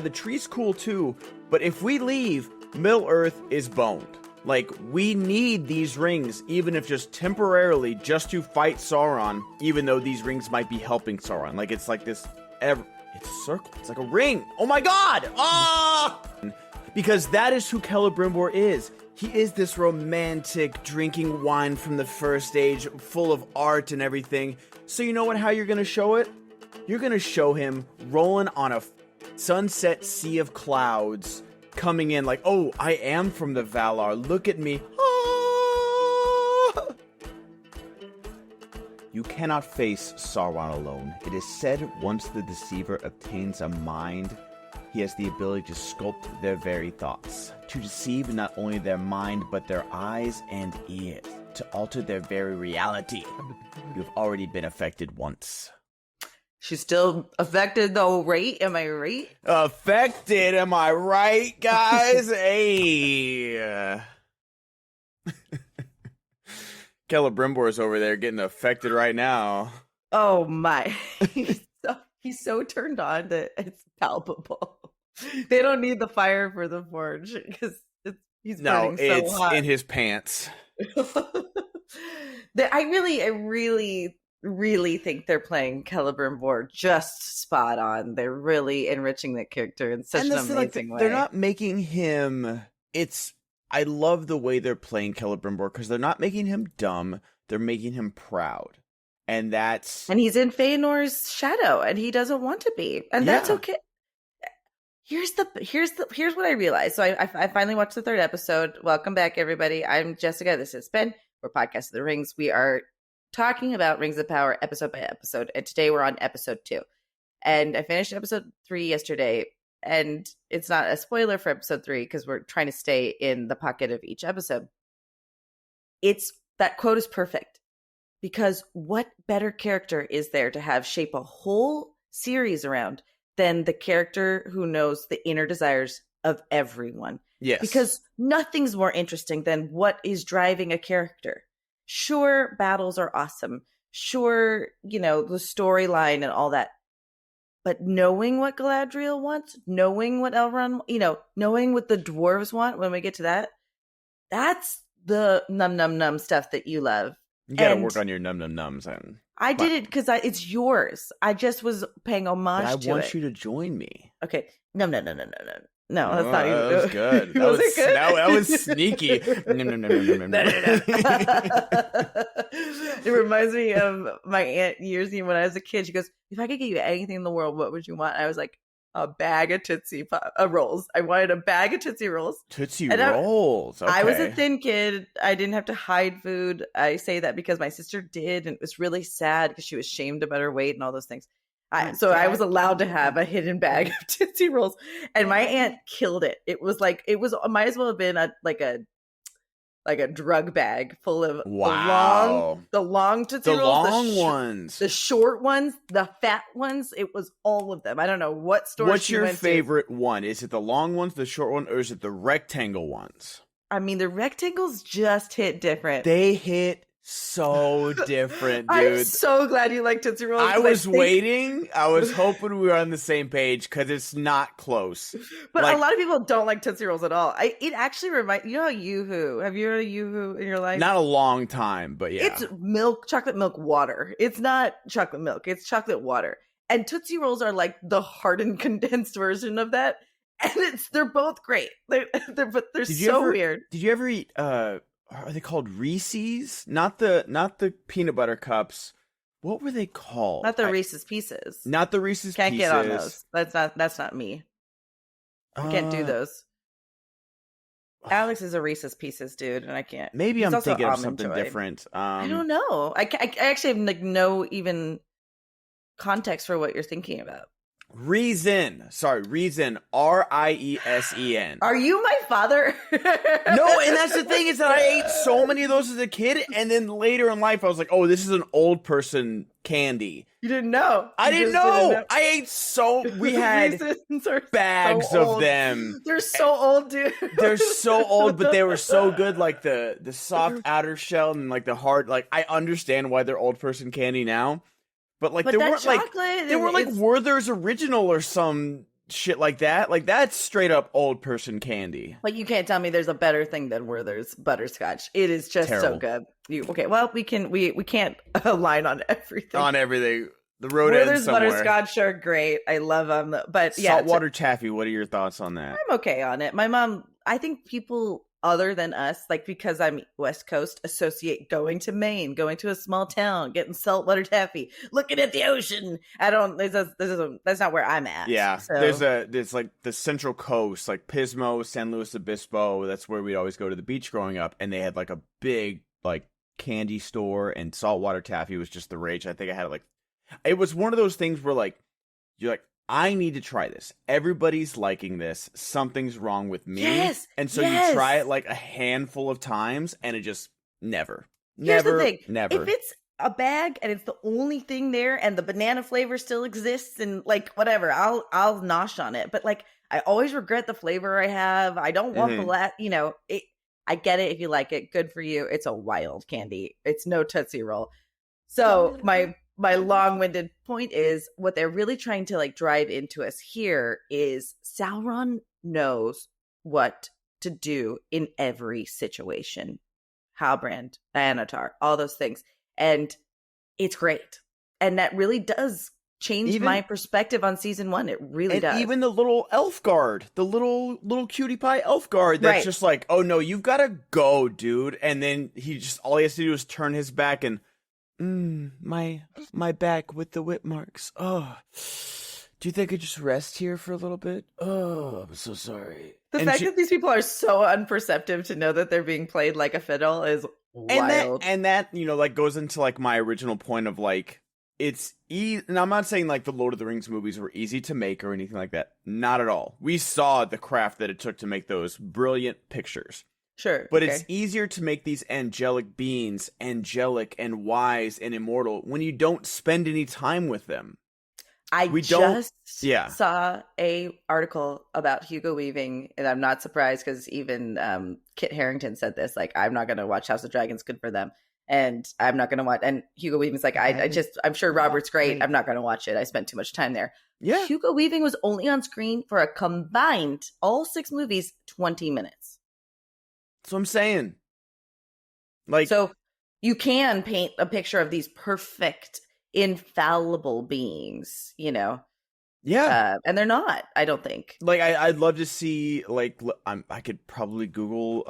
The tree's cool too, but if we leave, Middle-earth is boned. Like, we need these rings, even if just temporarily, just to fight Sauron, even though these rings might be helping Sauron. Like, it's like this, it's a circle. It's like a ring. Oh my god! Ah! Because that is who Celebrimbor is. He is this romantic, drinking wine from the first age, full of art and everything. So you know what? How you're gonna show it? You're gonna show him rolling on a sunset sea of clouds, coming in like, oh, I am from the Valar. Look at me. Ah! You cannot face Sauron alone. It is said once the deceiver obtains a mind, he has the ability to sculpt their very thoughts, to deceive not only their mind, but their eyes and ears, to alter their very reality. You've already been affected once. She's still affected though, right? Am I right? Affected, am I right, guys? Hey. Celebrimbor is over there getting affected right now. Oh my. He's so turned on that it's palpable. They don't need the fire for the forge because he's burning so hot. In his pants. I really think they're playing Celebrimbor just spot on. They're really enriching that character in such an amazing way. They're not making him. I love the way they're playing Celebrimbor because they're not making him dumb. They're making him proud. And he's in Feanor's shadow, and he doesn't want to be, and that's okay. Here's what I realized. So I finally watched the 3rd episode. Welcome back, everybody. I'm Jessica. This is Ben. We're Podcast of the Rings. We are talking about Rings of Power episode by episode, and today we're on episode 2. And I finished episode 3 yesterday, and it's not a spoiler for episode 3 because we're trying to stay in the pocket of each episode. That quote is perfect. Because what better character is there to have shape a whole series around than the character who knows the inner desires of everyone? Yes. Because nothing's more interesting than what is driving a character. Sure, battles are awesome. Sure, the storyline and all that. But knowing what Galadriel wants, knowing what Elrond, knowing what the dwarves want when we get to that, that's the num stuff that you love. You gotta work on your nums. I did it because it's yours. I just was paying homage to it. I want you to join me. Okay. No, that's not even. That was good. That was sneaky. It reminds me of my aunt years ago when I was a kid. She goes, if I could get you anything in the world, what would you want? I was like, a bag of Tootsie Rolls. I wanted a bag of Tootsie Rolls. Rolls. Okay. I was a thin kid. I didn't have to hide food. I say that because my sister did, and it was really sad because she was shamed about her weight and all those things. I was allowed to have a hidden bag of Tootsie Rolls, and my aunt killed it. It might as well have been a drug bag full of the long Tootsie Rolls. The long ones. The short ones, the fat ones. It was all of them. I don't know what store What's your favorite one? Is it the long ones, the short one, or is it the rectangle ones? I mean, the rectangles just hit different. They hit so different, dude. I'm so glad you like Tootsie Rolls. I was waiting. I was hoping we were on the same page because it's not close. But a lot of people don't like Tootsie Rolls at all. It actually reminds you know Yoo-hoo. Have you heard of Yoo-hoo in your life? Not a long time, but yeah. It's chocolate milk water. It's not chocolate milk. It's chocolate water. And Tootsie Rolls are like the hardened condensed version of that. And they're both great. They're weird. Did you ever eat are they called Reese's? Not the peanut butter cups. What were they called? Not the Reese's Pieces. Not the Reese's Can't Pieces. Can't get on those. That's not me. I can't do those. Alex is a Reese's Pieces dude, and I can't. Maybe I'm thinking of something different. I don't know. I actually have no even context for what you're thinking about. Reason. Riesen. Are you my father? No, and that's the thing is that I ate so many of those as a kid, and then later in life I was like, oh, this is an old person candy. You didn't know. I didn't know. I ate we had bags of them. They're so old, dude. They're so old, but they were so good, like the soft outer shell and like the hard, like I understand why they're old person candy now. But they weren't like Werther's Original or some shit like that. Like, that's straight up old person candy. Like, you can't tell me there's a better thing than Werther's butterscotch. It is just Terrible. so good. Okay, well, we can't align on everything. On everything. The road ends Werther's somewhere. butterscotch are great. I love them. But yeah. Saltwater taffy, what are your thoughts on that? I'm okay on it. My mom, I think people other than us, like, because I'm West Coast, associate going to Maine, going to a small town, getting saltwater taffy, looking at the ocean. That's not where I'm at. Yeah, so. there's like the Central Coast, like Pismo, San Luis Obispo. That's where we'd always go to the beach growing up, and they had like a big like candy store, and saltwater taffy was just the rage. I think I had it was one of those things where like you're like, I need to try this. Everybody's liking this. Something's wrong with me. Yes, and so yes. you try it like a handful of times, and it just never. Here's the thing. Never. If it's a bag and it's the only thing there, and the banana flavor still exists, and like whatever, I'll nosh on it. But like, I always regret the flavor I have. I don't want I get it if you like it. Good for you. It's a wild candy. It's no Tootsie Roll. So my long-winded point is, what they're really trying to like drive into us here is Sauron knows what to do in every situation. Halbrand, Anatar, all those things. And it's great. And that really does change my perspective on season 1. It really does. Even the little elf guard, the little cutie pie elf guard that's just like, oh no, you've got to go, dude. And then all he has to do is turn his back and my back with the whip marks. Oh, do you think I could just rest here for a little bit? Oh, I'm so sorry. The fact that these people are so unperceptive to know that they're being played like a fiddle is wild. And that like goes into like my original point of like, it's easy. And I'm not saying like the Lord of the Rings movies were easy to make or anything like that. Not at all. We saw the craft that it took to make those brilliant pictures. Sure. But it's easier to make these angelic beings angelic and wise and immortal when you don't spend any time with them. I just saw a article about Hugo Weaving, and I'm not surprised because even Kit Harington said this. Like, I'm not going to watch House of Dragons. Good for them. And I'm not going to watch. And Hugo Weaving's like, I'm sure Robert's great. I'm not going to watch it. I spent too much time there. Yeah. Hugo Weaving was only on screen for a combined, all 6 movies, 20 minutes. That's what I'm saying. Like, so you can paint a picture of these perfect, infallible beings, Yeah. And they're not, I don't think. Like, I'd love to see, like, I could probably Google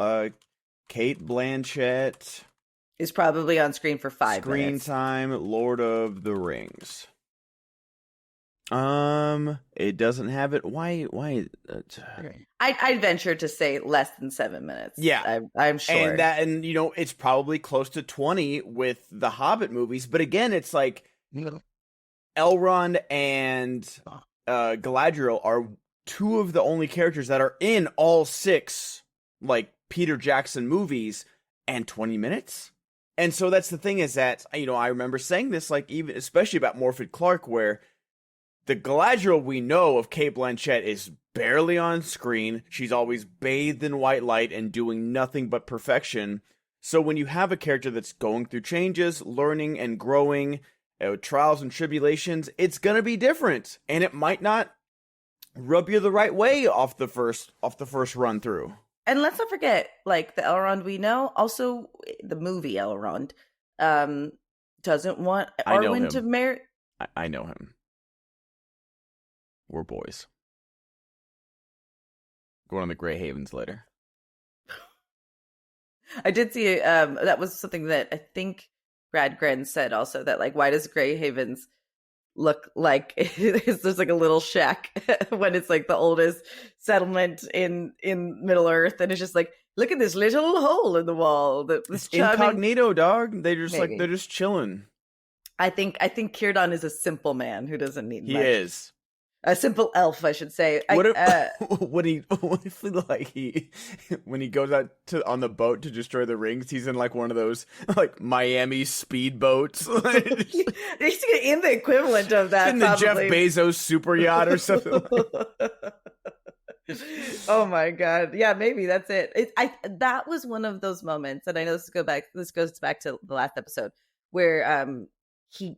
Cate Blanchett. Is probably on screen for 5 minutes. Screen time, Lord of the Rings. It doesn't have it. Why? I'd venture to say less than 7 minutes. Yeah, I'm sure. And it's probably close to 20 with the Hobbit movies. But again, it's like Elrond and Galadriel are 2 of the only characters that are in all 6 like Peter Jackson movies, and 20 minutes. And so that's the thing, is that I remember saying this, like, even especially about Morfydd Clark, where the Galadriel we know of Cate Blanchett is barely on screen. She's always bathed in white light and doing nothing but perfection. So when you have a character that's going through changes, learning and growing, trials and tribulations, it's gonna be different, and it might not rub you the right way off the first run through. And let's not forget, like, the Elrond we know, also the movie Elrond, doesn't want Arwen to marry. I know him. We're boys. Going on the Grey Havens later. I did see that was something that I think Brad Gren said also, that like, why does Grey Havens look like there's like a little shack when it's like the oldest settlement in Middle Earth, and it's just like, look at this little hole in the wall. This incognito, dog. They're just chilling. I think Círdan is a simple man who doesn't need much. He is. A simple elf, I should say. What if when he goes out on the boat to destroy the rings, he's in like one of those like Miami speedboats? He's in the equivalent of that, in the Jeff Bezos super yacht or something. Oh my god, yeah, maybe that's it. That was one of those moments, and I know this goes back to the last episode where he's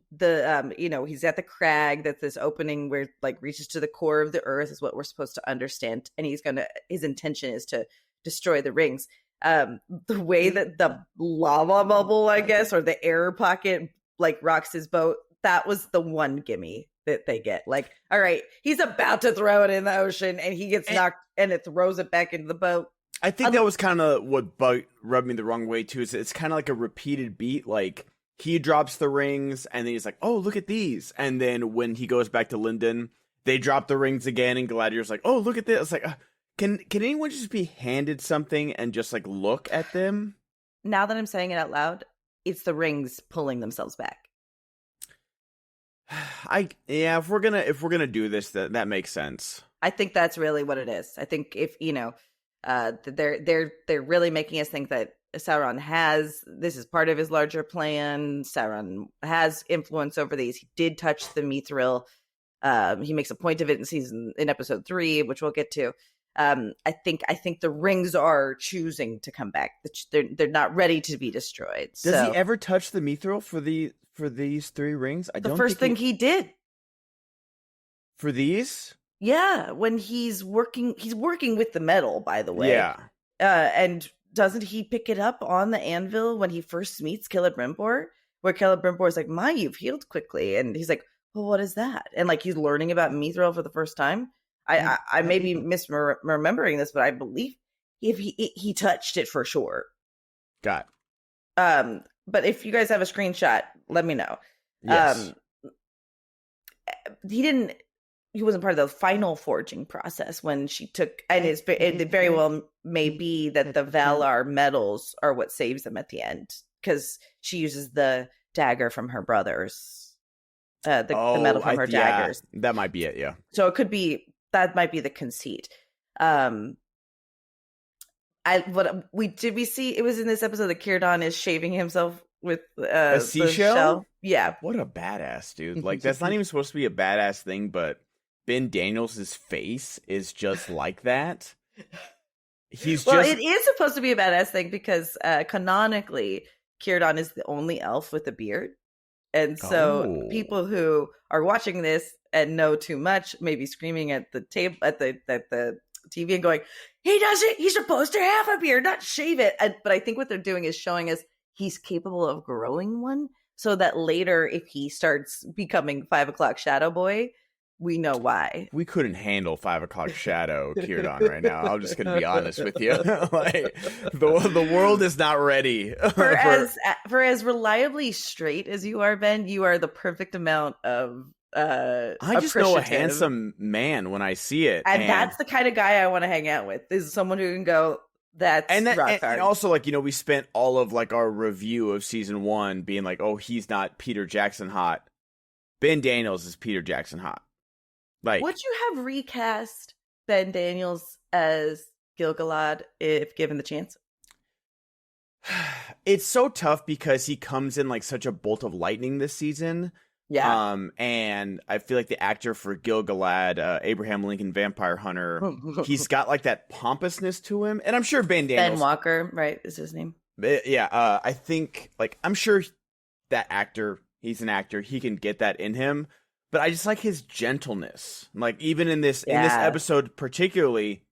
at the crag, that's this opening where like reaches to the core of the earth is what we're supposed to understand, and his intention is to destroy the rings. The way that the lava bubble, I guess, or the air pocket like rocks his boat, that was the one gimme that they get. Like, all right, he's about to throw it in the ocean and he gets knocked and it throws it back into the boat. I think that was kind of what rubbed me the wrong way too. Is it's kind of like a repeated beat. Like he drops the rings and then he's like, "Oh, look at these!" And then when he goes back to Linden, they drop the rings again, and Galadriel's like, "Oh, look at this!" It's like, can anyone just be handed something and just like look at them? Now that I'm saying it out loud, it's the rings pulling themselves back. If we're gonna do this, that makes sense. I think that's really what it is. I think if they're really making us think that Sauron this is part of his larger plan. Sauron has influence over these. He did touch the mithril. He makes a point of it in episode 3, which we'll get to. I think the rings are choosing to come back. They're not ready to be destroyed. Does he ever touch the mithril for these 3 rings? The first thing he did for these. Yeah, when he's working with the metal, by the way. Yeah. And doesn't he pick it up on the anvil when he first meets Celebrimbor? Where Celebrimbor is like, "My, you've healed quickly," and he's like, "Well, what is that?" And like he's learning about mithril for the first time. I may be misremembering this, but I believe if he touched it for sure. Got. But if you guys have a screenshot, let me know. Yes. He wasn't part of the final forging process when she took, and it very well may be that the Valar metals are what saves them at the end, because she uses the dagger from her brothers, the metal from her daggers. Yeah, that might be it. Yeah. So it could be that might be the conceit. Did we see? It was in this episode that Círdan is shaving himself with a seashell. Yeah. What a badass dude! Like that's not even supposed to be a badass thing, but Ben Daniels' face is just like that. It is supposed to be a badass thing because canonically, Círdan is the only elf with a beard. And so people who are watching this and know too much may be screaming at the table at the TV and going, he's supposed to have a beard, not shave it. But I think what they're doing is showing us he's capable of growing one, so that later if he starts becoming 5 o'clock Shadow Boy, we know why. We couldn't handle 5 o'clock Shadow Círdan right now. I'm just going to be honest with you. Like the world is not ready. For as reliably straight as you are, Ben, you are the perfect amount of I just know a handsome man when I see it. And that's the kind of guy I want to hang out with. Is someone who can go, rock hard. And also, like, we spent all of like our review of season 1 being like, oh, he's not Peter Jackson hot. Ben Daniels is Peter Jackson hot. Like, would you have recast Ben Daniels as Gil-galad if given the chance? It's so tough because he comes in like such a bolt of lightning this season. Yeah. And I feel like the actor for Gil-galad, Abraham Lincoln Vampire Hunter, he's got like that pompousness to him. And I'm sure Ben Daniels. Ben Walker, right, is his name. Yeah. I think like, I'm sure that actor, he's an actor, he can get that in him. But I just like his gentleness. Like even in this episode particularly,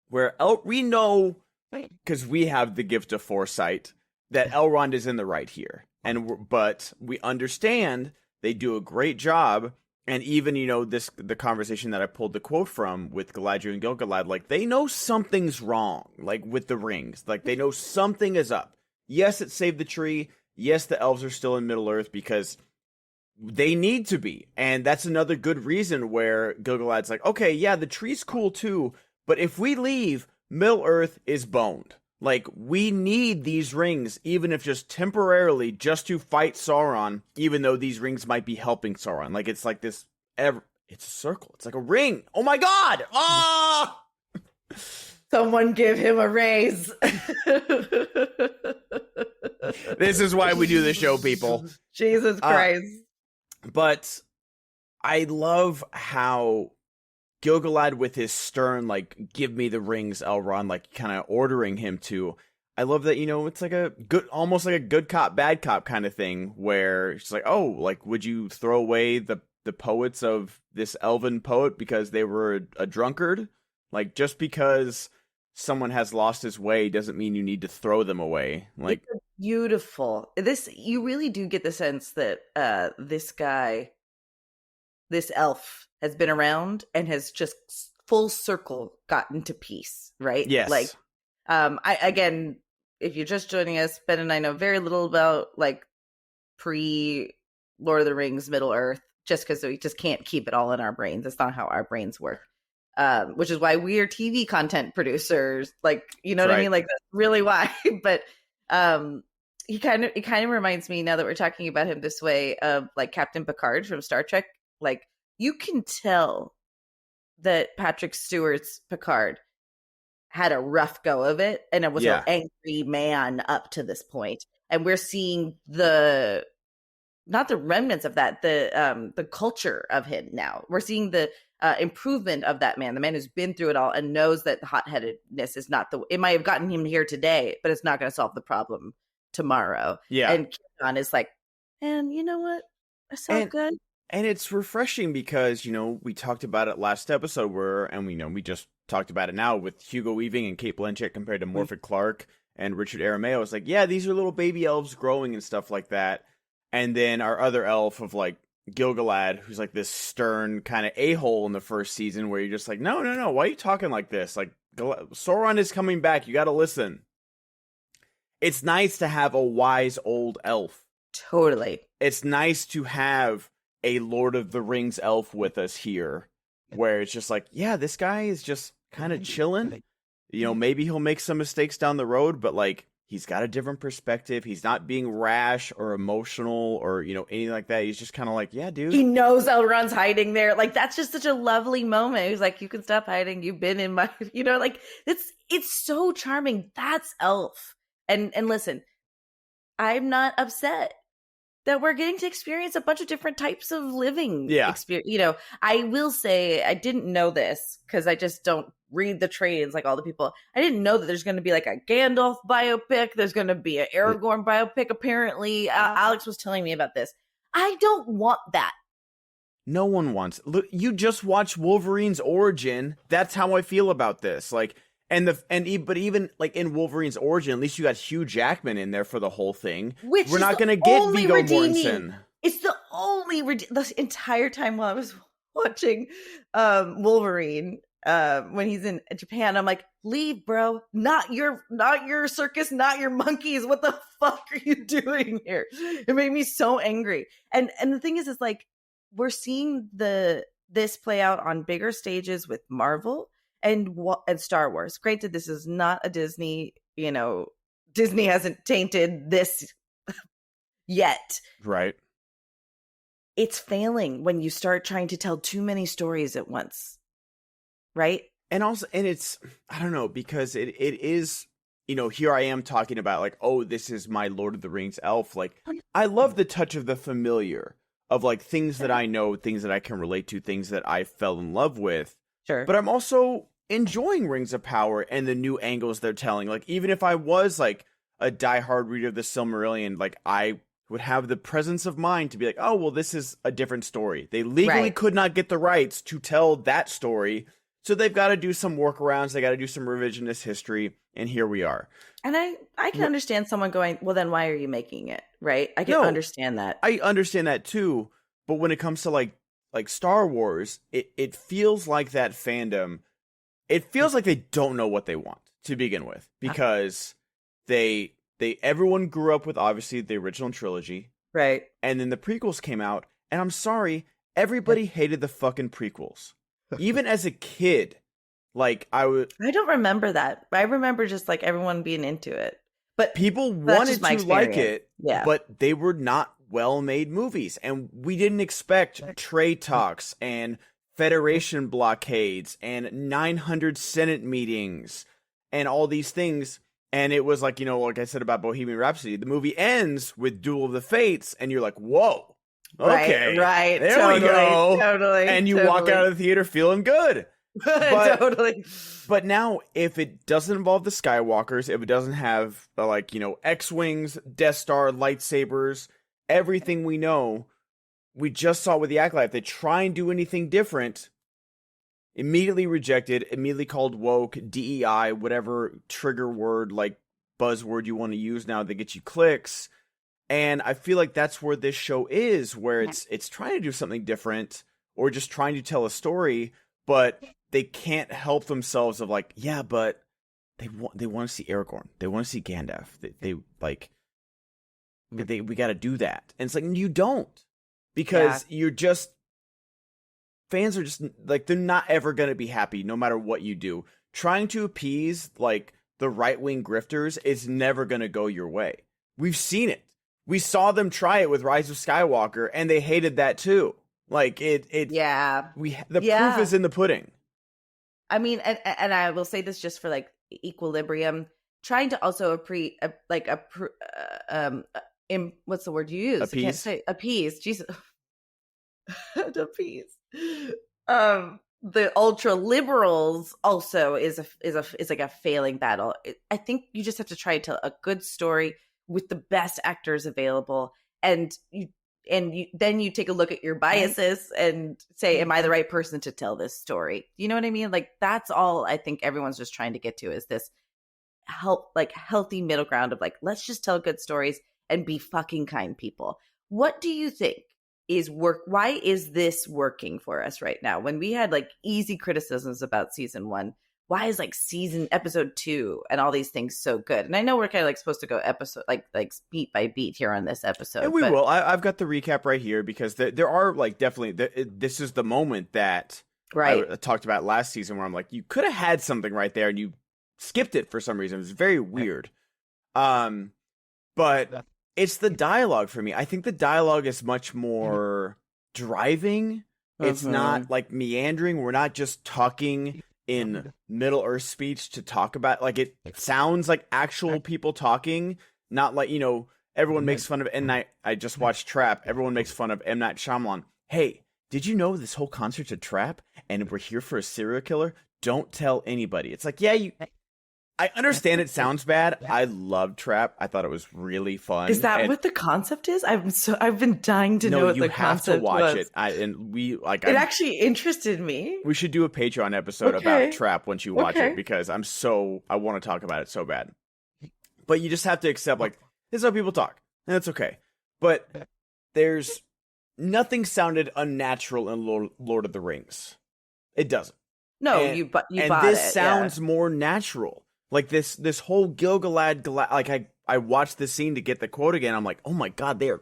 where we know, because we have the gift of foresight, that Elrond is in the right here. But we understand they do a great job. And even, the conversation that I pulled the quote from with Galadriel and Gil-galad, like they know something's wrong, like with the rings. Like they know something is up. Yes, it saved the tree. Yes, the elves are still in Middle-earth because they need to be. And that's another good reason where Gil-galad's like, okay, yeah, the tree's cool too, but if we leave, Middle-earth is boned. Like, we need these rings, even if just temporarily, just to fight Sauron, even though these rings might be helping Sauron. Like, it's like this, it's a circle. It's like a ring. Oh my god! Ah! Someone give him a raise. This is why we do the show, people. Jesus Christ. But I love how Gil-galad with his stern, like, give me the rings, Elrond, like, kind of ordering him to. I love that, it's like a good, almost like a good cop, bad cop kind of thing, where it's like, oh, like, would you throw away the poets of this elven poet because they were a drunkard? Like, just because someone has lost his way doesn't mean you need to throw them away. Like, it's beautiful. You really do get the sense that this guy, this elf, has been around and has just full circle gotten to peace, right? yes. Like, again, if you're just joining us, Ben and I know very little about like pre Lord of the Rings, Middle Earth, just because we just can't keep it all in our brains. That's not how our brains work. Which is why we are TV content producers. Like, you know what I mean? Like, that's really why. But it kind of reminds me, now that we're talking about him this way, of like Captain Picard from Star Trek. Like, you can tell that Patrick Stewart's Picard had a rough go of it, and it was an angry man up to this point. And we're seeing not the remnants of that, the culture of him now. We're seeing the improvement of that man, the man who's been through it all and knows that the hot-headedness is not it might have gotten him here today, but it's not going to solve the problem tomorrow. Yeah. And Keon is like, and you know what? It's so good. And it's refreshing because, we talked about it last episode we just talked about it now with Hugo Weaving and Cate Blanchett compared to Morfydd Clark and Richard Aramayo. It's like, yeah, these are little baby elves growing and stuff like that. And then our other elf of like Gil-galad, who's like this stern kind of a-hole in the first season, where you're just like, no, why are you talking like this? Like, Sauron is coming back. You got to listen. It's nice to have a wise old elf. Totally. It's nice to have a Lord of the Rings elf with us here, where it's just like, yeah, this guy is just kind of chilling. Maybe he'll make some mistakes down the road, but like, he's got a different perspective. He's not being rash or emotional or, anything like that. He's just kind of like, yeah, dude. He knows Elrond's hiding there. Like, that's just such a lovely moment. He's like, you can stop hiding. You've been in my, like, it's so charming. That's elf. And listen, I'm not upset that we're getting to experience a bunch of different types of living. Yeah. I will say, I didn't know this because I just don't read the trades like all the people. I didn't know that there's going to be like a Gandalf biopic. There's going to be an Aragorn biopic, apparently. Alex was telling me about this. I don't want that. No one wants. Look, you just watch Wolverine's origin. That's how I feel about this. Like, but even like in Wolverine's origin, at least you got Hugh Jackman in there for the whole thing. Which we're not going to get Viggo Mortensen. It's the only the entire time while I was watching Wolverine, when he's in Japan, I'm like, leave, bro. Not your circus, not your monkeys. What the fuck are you doing here? It made me so angry. And the thing is like, we're seeing this play out on bigger stages with Marvel and Star Wars. Granted, this is not a Disney, Disney hasn't tainted this yet. Right. It's failing when you start trying to tell too many stories at once. Right. And it's, I don't know, because it is, here I am talking about like, oh, this is my Lord of the Rings elf. Like, I love the touch of the familiar, of like things that I know, things that I can relate to, things that I fell in love with. Sure. But I'm also enjoying Rings of Power and the new angles they're telling. Like, even if I was like a diehard reader of the Silmarillion, like I would have the presence of mind to be like, oh, well, this is a different story. They legally could not get the rights to tell that story. So they've got to do some workarounds. They got to do some revisionist history. And here we are. And I can understand someone going, well, then why are you making it? Right. I can understand that. I understand that too. But when it comes to like Star Wars, it feels like that fandom, it feels like they don't know what they want to begin with, because everyone grew up with obviously the original trilogy. Right. And then the prequels came out. And I'm sorry, everybody hated the fucking prequels. Even as a kid, like I don't remember that. I remember just like everyone being into it, but people wanted to like it. Yeah, but they were not well-made movies, and we didn't expect trade talks and Federation blockades and 900 Senate meetings and all these things. And it was like, like I said about Bohemian Rhapsody, the movie ends with Duel of the Fates, and you're like, whoa. Okay, right. There we go. Totally. And you walk out of the theater feeling good. Totally. But now, if it doesn't involve the Skywalkers, if it doesn't have, X-Wings, Death Star, lightsabers, everything we know, we just saw with the Acolyte, if they try and do anything different, immediately rejected, immediately called woke, DEI, whatever trigger word, buzzword you want to use now that gets you clicks. And I feel like that's where this show is, where it's trying to do something different, or just trying to tell a story, but they can't help themselves of but they want to see Aragorn, they want to see Gandalf, we got to do that, and it's you don't, because you're just, fans are just they're not ever going to be happy no matter what you do. Trying to appease the right-wing grifters is never going to go your way. We've seen it. We saw them try it with Rise of Skywalker, and they hated that too. The proof is in the pudding. I mean, and I will say this just for equilibrium, trying to also what's the word you use? Appease. I can't say appease. Jesus, appease. The ultra liberals also is a failing battle. I think you just have to try to tell a good story with the best actors available, and then you take a look at your biases and say, am I the right person to tell this story? You know what I mean? That's all I think everyone's just trying to get to, is this healthy middle ground of let's just tell good stories and be fucking kind people. What do you think why is this working for us right now, when we had easy criticisms about season 1? Why is episode 2 and all these things so good? And I know we're kind of supposed to go episode beat by beat here on this episode, and we will. I've got the recap right here, because there are definitely this is the moment that I talked about last season, where I'm you could have had something right there and you skipped it for some reason. It was very weird. But it's the dialogue for me. I think the dialogue is much more driving. It's not meandering. We're not just talking in Middle Earth speech to talk about, it sounds like actual people talking, not everyone makes fun of M. Night. I just watched Trap. Everyone makes fun of M. Night Shyamalan. Hey, did you know this whole concert's a trap and we're here for a serial killer? Don't tell anybody. It's I understand it sounds bad. I love Trap. I thought it was really fun. Is that what the concept is? I've been dying to know what the concept was. No, you have to watch it. It actually interested me. We should do a Patreon episode about Trap once you watch it, because I want to talk about it so bad. But you just have to accept this is how people talk, and it's okay. But there's nothing sounded unnatural in Lord of the Rings. It doesn't. No, you bought it. And this sounds more natural. This whole Gil-galad, I watched this scene to get the quote again. I'm oh my god, they're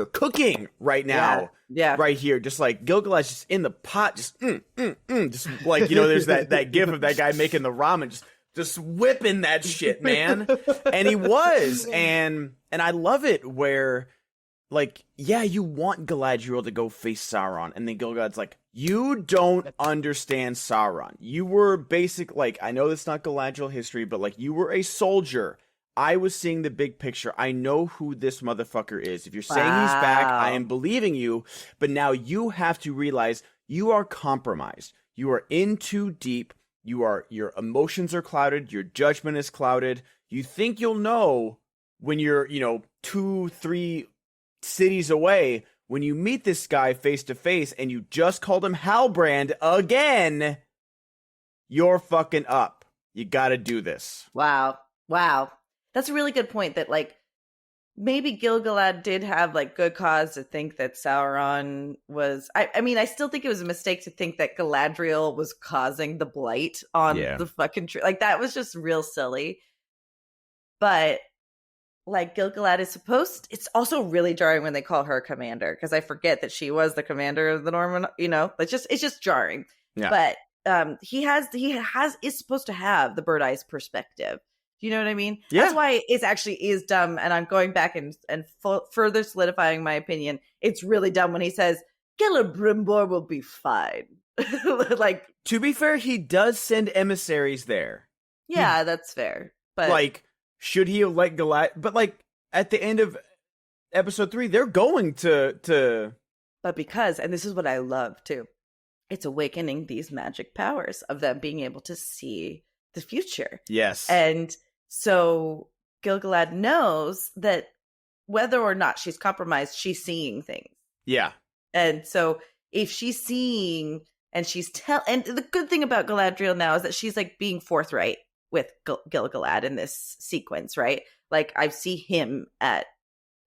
cooking right now, right here. Just Gil-galad's just in the pot, just just there's that gif of that guy making the ramen, just whipping that shit, man. And he was, and I love it where you want Galadriel to go face Sauron, and then Gil-galad's you don't understand Sauron. You were I know that's not Galadriel history, but you were a soldier. I was seeing the big picture. I know who this motherfucker is. If you're saying he's back, I am believing you. But now you have to realize you are compromised. You are in too deep. Your emotions are clouded. Your judgment is clouded. You think you'll know when you're 2-3 cities away. When you meet this guy face to face and you just called him Halbrand again, you're fucking up. You gotta do this. Wow. That's a really good point, that maybe Gil-galad did have good cause to think that Sauron was, I mean, I still think it was a mistake to think that Galadriel was causing the blight on the fucking tree. That was just real silly. But Gil-galad is it's also really jarring when they call her commander, because I forget that she was the commander of the Norman, it's just jarring. Yeah. But he is supposed to have the bird eyes perspective. Do you know what I mean? Yeah. That's why it actually is dumb. And I'm going back and further solidifying my opinion. It's really dumb when he says, Celebrimbor will be fine. To be fair, he does send emissaries there. Yeah, that's fair. But should he have let Galad? But at the end of episode 3, they're going to. But because, and this is what I love too, it's awakening these magic powers of them being able to see the future. Yes. And so Gil-galad knows that whether or not she's compromised, she's seeing things. Yeah. And so if she's seeing and and the good thing about Galadriel now is that she's like being forthright with Gil-galad in this sequence, right? Like I see him at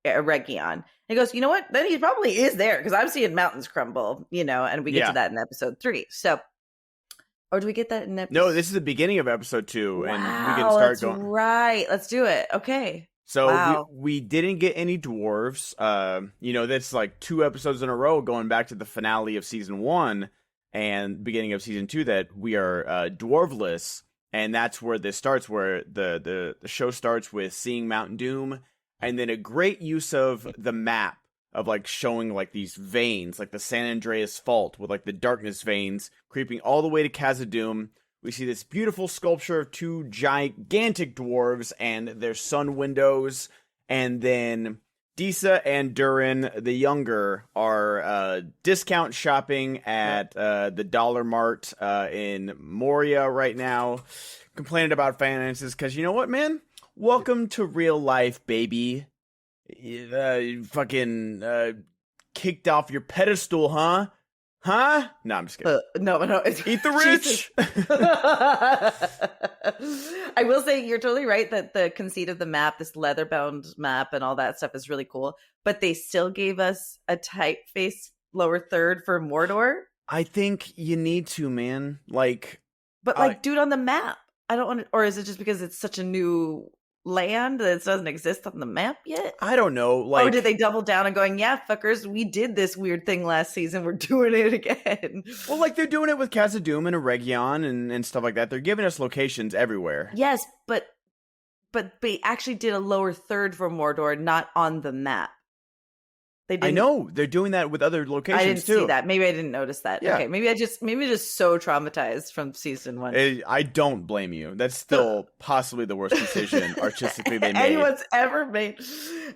Eregion. He goes, you know what? Then he probably is there because I'm seeing mountains crumble, and we get to that in episode 3. So, or do we get that in episode? No, this is the beginning of episode 2, and we can start that's going. Right, let's do it. Okay. So we didn't get any dwarves. That's like 2 episodes in a row going back to the finale of season 1 and beginning of season 2 that we are dwarveless, and that's where this starts. Where the show starts with seeing Mount Doom. And then a great use of the map of like showing like these veins, like the San Andreas Fault with like the darkness veins creeping all the way to Khazad-dûm. We see this beautiful sculpture of 2 gigantic dwarves and their sun windows. And then Disa and Durin, the younger, are discount shopping at the Dollar Mart in Moria right now, complaining about finances because you know what, man? Welcome to real life, baby. Fucking kicked off your pedestal, huh? Huh? No, I'm just kidding. No. Eat the rich! I will say you're totally right that the conceit of the map, this leather-bound map and all that stuff is really cool. But they still gave us a typeface lower third for Mordor. I think you need to, man. But do it on the map. I don't want to, or is it just because it's such a new land that it doesn't exist on the map yet? I don't know. Or did they double down and going, yeah, fuckers, we did this weird thing last season. We're doing it again. Well, like they're doing it with Khazad-dûm and Eregion and stuff like that. They're giving us locations everywhere. Yes, but they actually did a lower third for Mordor, not on the map. They didn't. I know they're doing that with other locations I didn't too. see that. Maybe I didn't notice that. Yeah. Okay, maybe just so traumatized from season 1. I don't blame you. That's still possibly the worst decision artistically they made. Anyone's ever made.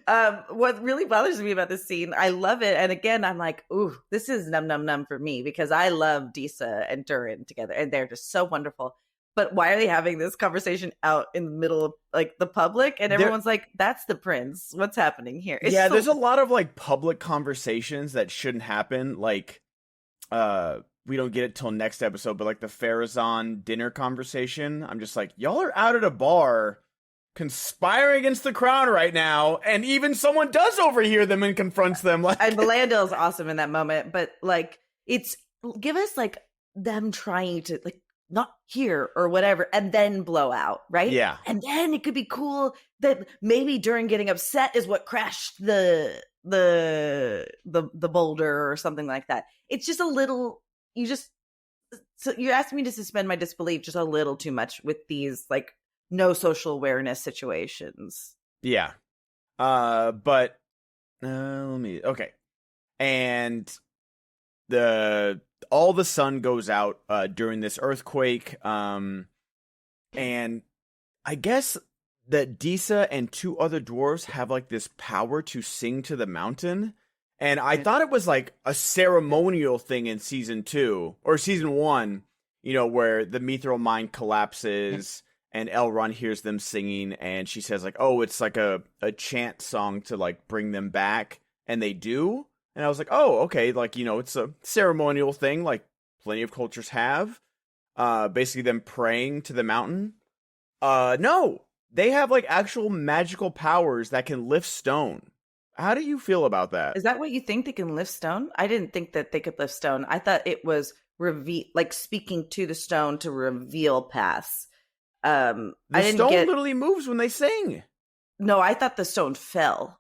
What really bothers me about this scene, I love it, and again, I'm like, ooh, this is num for me because I love Disa and Durin together, and they're just so wonderful. But why are they having this conversation out in the middle of like the public? And everyone's like, that's the prince. What's happening here? There's a lot of like public conversations that shouldn't happen. Like, we don't get it till next episode, but like the Pharazôn dinner conversation. I'm just like, y'all are out at a bar conspiring against the crown right now. And even someone does overhear them and confronts them. Like, and Belandil's awesome in that moment. But like, give us like them trying to like, not here or whatever, and then blow out, right? Yeah. And then it could be cool that maybe Durin getting upset is what crashed the boulder or something like that. It's just a little, so you're asking me to suspend my disbelief just a little too much with these like no social awareness situations. Yeah. Okay. And all the sun goes out during this earthquake, and I guess that Disa and 2 other dwarves have like this power to sing to the mountain, and I thought it was like a ceremonial thing in season 2 or season 1, where the mithril mine collapses and Elrond hears them singing, and she says like, oh, it's like a chant song to like bring them back, and they do. And I was like, oh, okay, like, it's a ceremonial thing, like plenty of cultures have. Basically them praying to the mountain. No, they have like actual magical powers that can lift stone. How do you feel about that? Is that what you think, they can lift stone? I didn't think that they could lift stone. I thought it was like speaking to the stone to reveal paths. The stone literally moves when they sing. No, I thought the stone fell.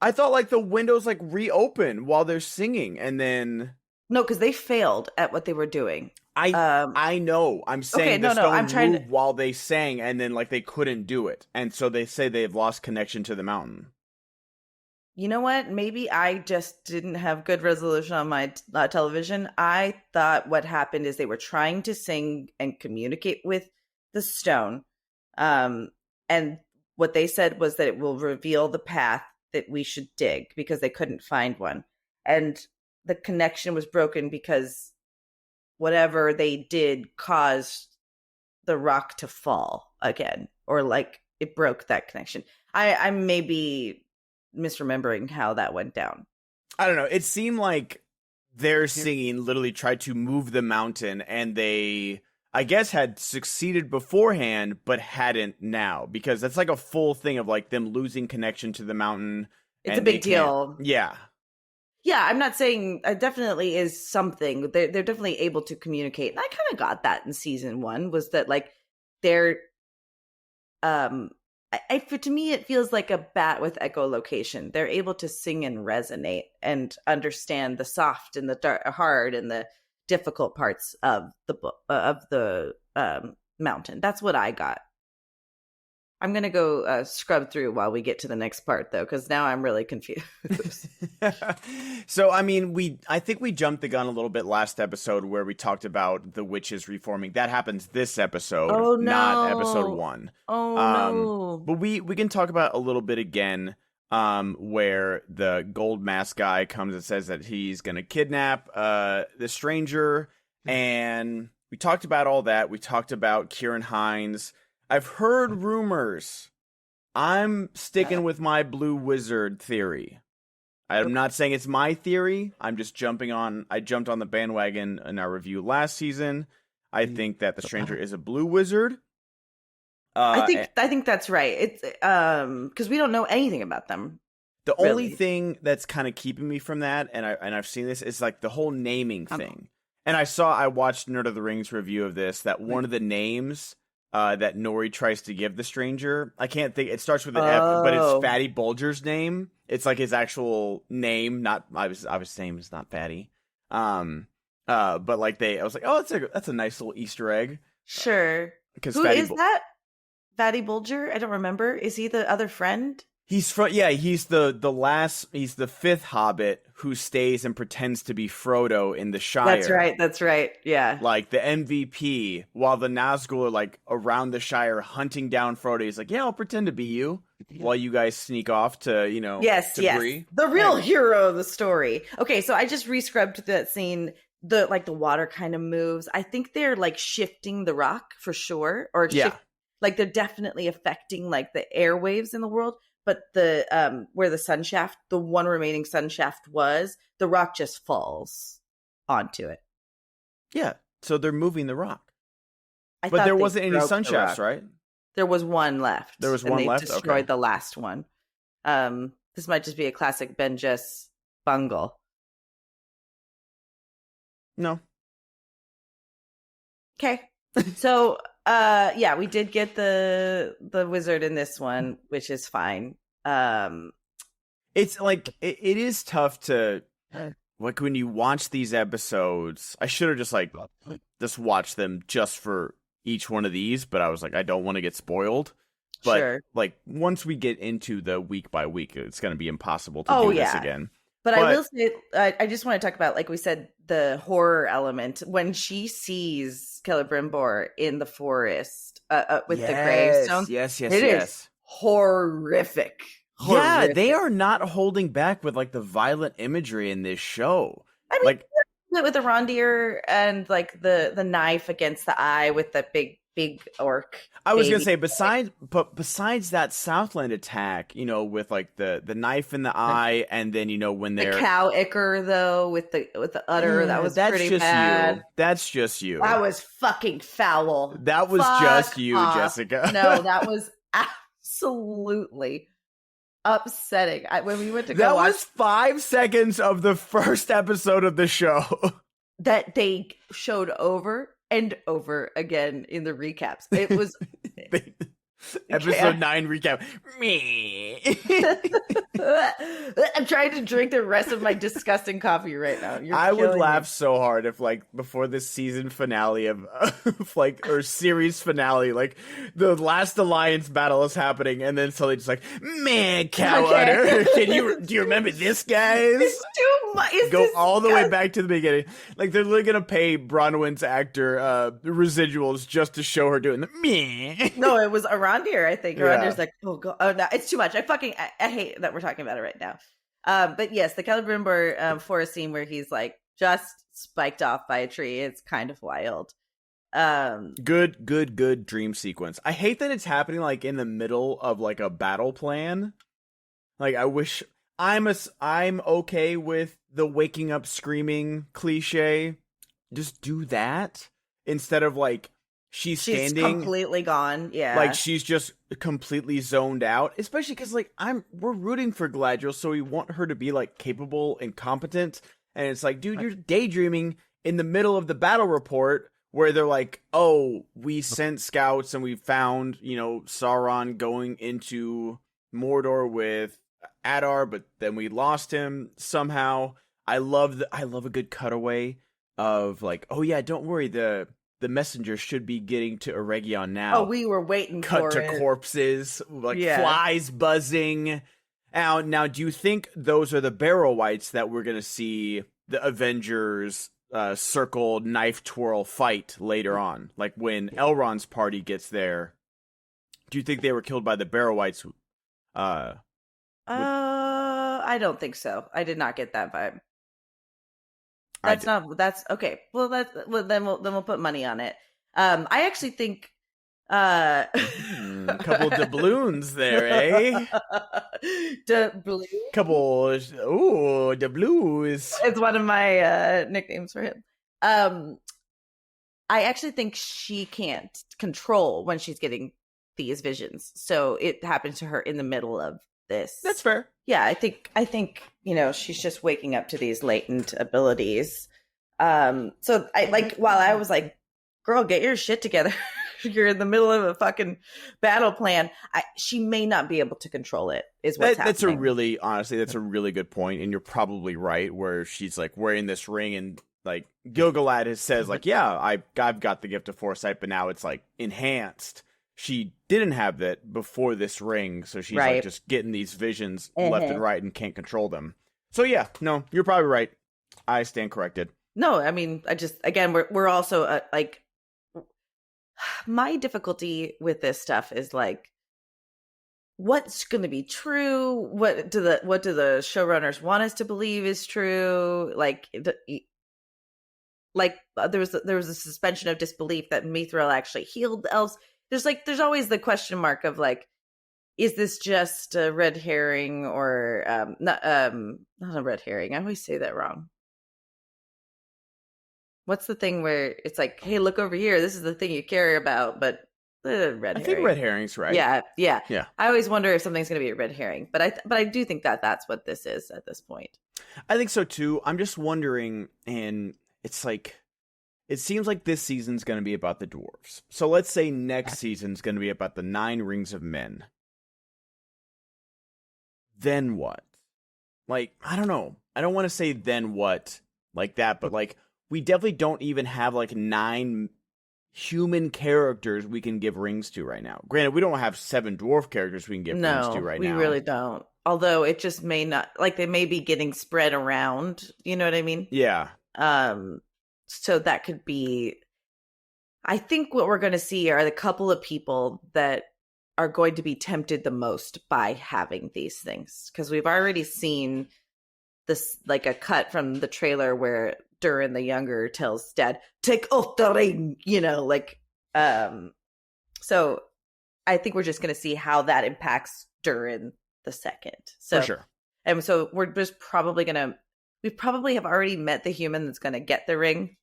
I thought like the windows like reopen while they're singing, and then no, because they failed at what they were doing. I know. I'm saying okay, the stone moved while they sang, and then like they couldn't do it, and so they say they've lost connection to the mountain. You know what? Maybe I just didn't have good resolution on my television. I thought what happened is they were trying to sing and communicate with the stone, and what they said was that it will reveal the path that we should dig because they couldn't find one. And the connection was broken because whatever they did caused the rock to fall again, or like it broke that connection. I may be misremembering how that went down. I don't know. It seemed like their singing literally tried to move the mountain, and they, I guess, had succeeded beforehand, but hadn't now, because that's like a full thing of like them losing connection to the mountain. It's a big deal. Yeah. Yeah, I'm not saying it definitely is something. They're definitely able to communicate. And I kind of got that in season 1, was that like they're to me it feels like a bat with echolocation. They're able to sing and resonate and understand the soft and the hard and the difficult parts of the mountain. That's what I got. I'm going to go scrub through while we get to the next part, though, because now I'm really confused. So, I mean, I think we jumped the gun a little bit last episode where we talked about the witches reforming. That happens this episode, not episode 1. Oh, no. But we can talk about a little bit again where the gold mask guy comes and says that he's going to kidnap the stranger. And we talked about all that. We talked about Kieran Hines. I've heard rumors. I'm sticking with my blue wizard theory. I'm not saying it's my theory. I'm just I jumped on the bandwagon in our review last season. I think that the stranger is a blue wizard. I think that's right. It's because we don't know anything about them. The only thing that's kind of keeping me from that, and I've seen this, is like the whole naming thing. And I watched Nerd of the Rings review of this, that one of the names that Nori tries to give the stranger, I can't think. It starts with an F, but it's Fatty Bulger's name. It's like his actual name, not his name is not Fatty. But like I was like, oh, that's a nice little Easter egg. Sure. Because who is that? Fatty Bulger? I don't remember. Is he the other friend? He's he's the fifth Hobbit who stays and pretends to be Frodo in the Shire. That's right. Yeah. Like the MVP, while the Nazgul are like around the Shire hunting down Frodo. He's like, yeah, I'll pretend to be you while you guys sneak off to, Yes. Bree. The real hero of the story. Okay, so I just re-scrubbed that scene. The water kind of moves. I think they're like shifting the rock for sure. Like they're definitely affecting like the airwaves in the world. But the where the one remaining sun shaft was, the rock just falls onto it. Yeah, so they're moving the rock. But there wasn't any sun shafts, right? There was one left. There was one left? They destroyed the last one. This might just be a classic Ben Jess bungle. No. Okay. So... we did get the wizard in this one, which is fine. It's like it is tough to like when you watch these episodes. I should have just watched them just for each one of these, but I was like, I don't want to get spoiled. But sure. Like once we get into the week by week, it's going to be impossible to do this again. But I will say, I just want to talk about, like we said, the horror element. When she sees Celebrimbor in the forest with the gravestones. Yes. It is horrific. Yeah, they are not holding back with, like, the violent imagery in this show. I mean, like with the reindeer and, like, the knife against the eye with the big orc. I was gonna say besides that Southland attack, with like the knife in the eye, and then when they're the cow ichor though with the udder, that's pretty bad. You. That's just you. That was fucking foul. That was just you, Jessica. No, that was absolutely upsetting. When we went to go that watch, was 5 seconds of the first episode of the show that they showed over and over again in the recaps. It was episode 9 recap. Me. I'm trying to drink the rest of my disgusting coffee right now. I would laugh so hard if, like, before this season finale of like, or series finale, like the last alliance battle is happening, and then suddenly just like, man, cow udder. Do you remember this, guys? It's too much. Go all the way back to the beginning. Like, they're literally gonna pay Bronwyn's actor residuals just to show her doing the me. No, it was Arandir, I think. Arandir's like, oh god, oh no, it's too much. I hate that we're talking about it right now. But yes, the Celebrimbor forest scene where he's like just spiked off by a tree. It's kind of wild. Good dream sequence. I hate that it's happening like in the middle of like a battle plan. Like I wish I'm okay with the waking up screaming cliche. Just do that instead of like she's standing completely gone. Yeah, like she's just completely zoned out. Especially because like we're rooting for Galadriel, so we want her to be like capable and competent. And it's like, dude, you're daydreaming in the middle of the battle report where they're like, oh, we sent scouts and we found, Sauron going into Mordor with Adar, but then we lost him somehow. I love a good cutaway of like, oh yeah, don't worry, the messenger should be getting to Eregion now. Oh, we were waiting Cut for to it. Corpses, like flies buzzing. Now, do you think those are the barrel whites that we're gonna see the Avengers circle knife twirl fight later on? Like when Elrond's party gets there, do you think they were killed by the barrel whites? I don't think so. I did not get that vibe. That's okay. Well, then we'll put money on it. I actually think a couple of doubloons there, eh? Doubloons? Doubloons. It's one of my nicknames for him. I actually think she can't control when she's getting these visions, so it happens to her in the middle of this. That's fair. Yeah, I think she's just waking up to these latent abilities. So while I was like, girl, get your shit together. You're in the middle of a fucking battle plan. She may not be able to control it, is what's happening. That's a really good point, and you're probably right, where she's like wearing this ring, and like Gil-galad says like, yeah, I've got the gift of foresight, but now it's like enhanced. She didn't have that before this ring, so she's like just getting these visions left and right and can't control them. So yeah, no, you're probably right. I stand corrected. No, I mean, we're also like, my difficulty with this stuff is like, what's going to be true? What do the showrunners want us to believe is true? Like there was a suspension of disbelief that Mithril actually healed the elves. There's always the question mark of like, is this just a red herring or not a red herring? I always say that wrong. What's the thing where it's like, hey, look over here. This is the thing you care about, but red herring. I think red herring's right. Yeah. I always wonder if something's going to be a red herring, but I do think that that's what this is at this point. I think so too. I'm just wondering, and it's like, it seems like this season's going to be about the dwarves. So let's say next season's going to be about the 9 rings of men. Then what? Like, I don't know. I don't want to say then what like that, but like, we definitely don't even have like 9 human characters we can give rings to right now. Granted, we don't have 7 dwarf characters we can give rings to right now. We really don't. Although it just may not, like they may be getting spread around. You know what I mean? Yeah. So that could be, I think what we're going to see are the couple of people that are going to be tempted the most by having these things. Because we've already seen this, like a cut from the trailer where Durin the Younger tells Dad, take off the ring, so I think we're just going to see how that impacts Durin the Second. So, for sure. And so we're just we probably have already met the human that's going to get the ring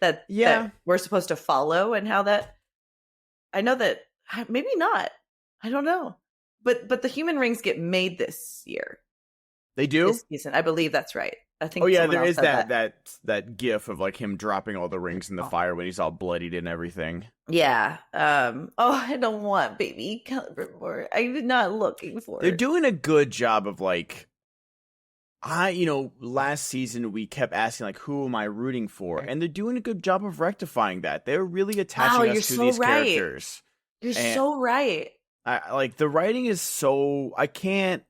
that we're supposed to follow, and how that, I know that maybe not, I don't know, but the human rings get made this year. They do? This season. I believe that's right. I think. Oh yeah, there is that gif of like him dropping all the rings in the fire when he's all bloodied and everything. Yeah. I don't want baby Celebrimbor. I'm not looking for They're it. doing a good job of like, last season we kept asking like, who am I rooting for? And they're doing a good job of rectifying that. They're really attaching us to these characters. You're so right. I like the writing is so, I can't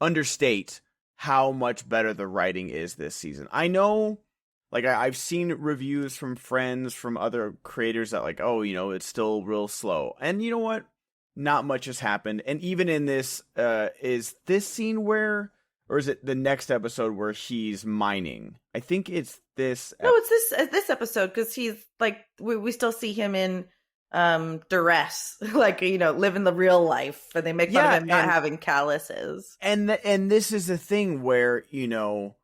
understate how much better the writing is this season. I know, like I've seen reviews from friends, from other creators that like, it's still real slow. And you know what? not much has happened. And even in this, is this scene where, or is it the next episode where he's mining? I think it's this. No, it's this episode, because he's like, we still see him in duress, like, you know, living the real life, and they make fun of him not having calluses. And this is the thing where, you know,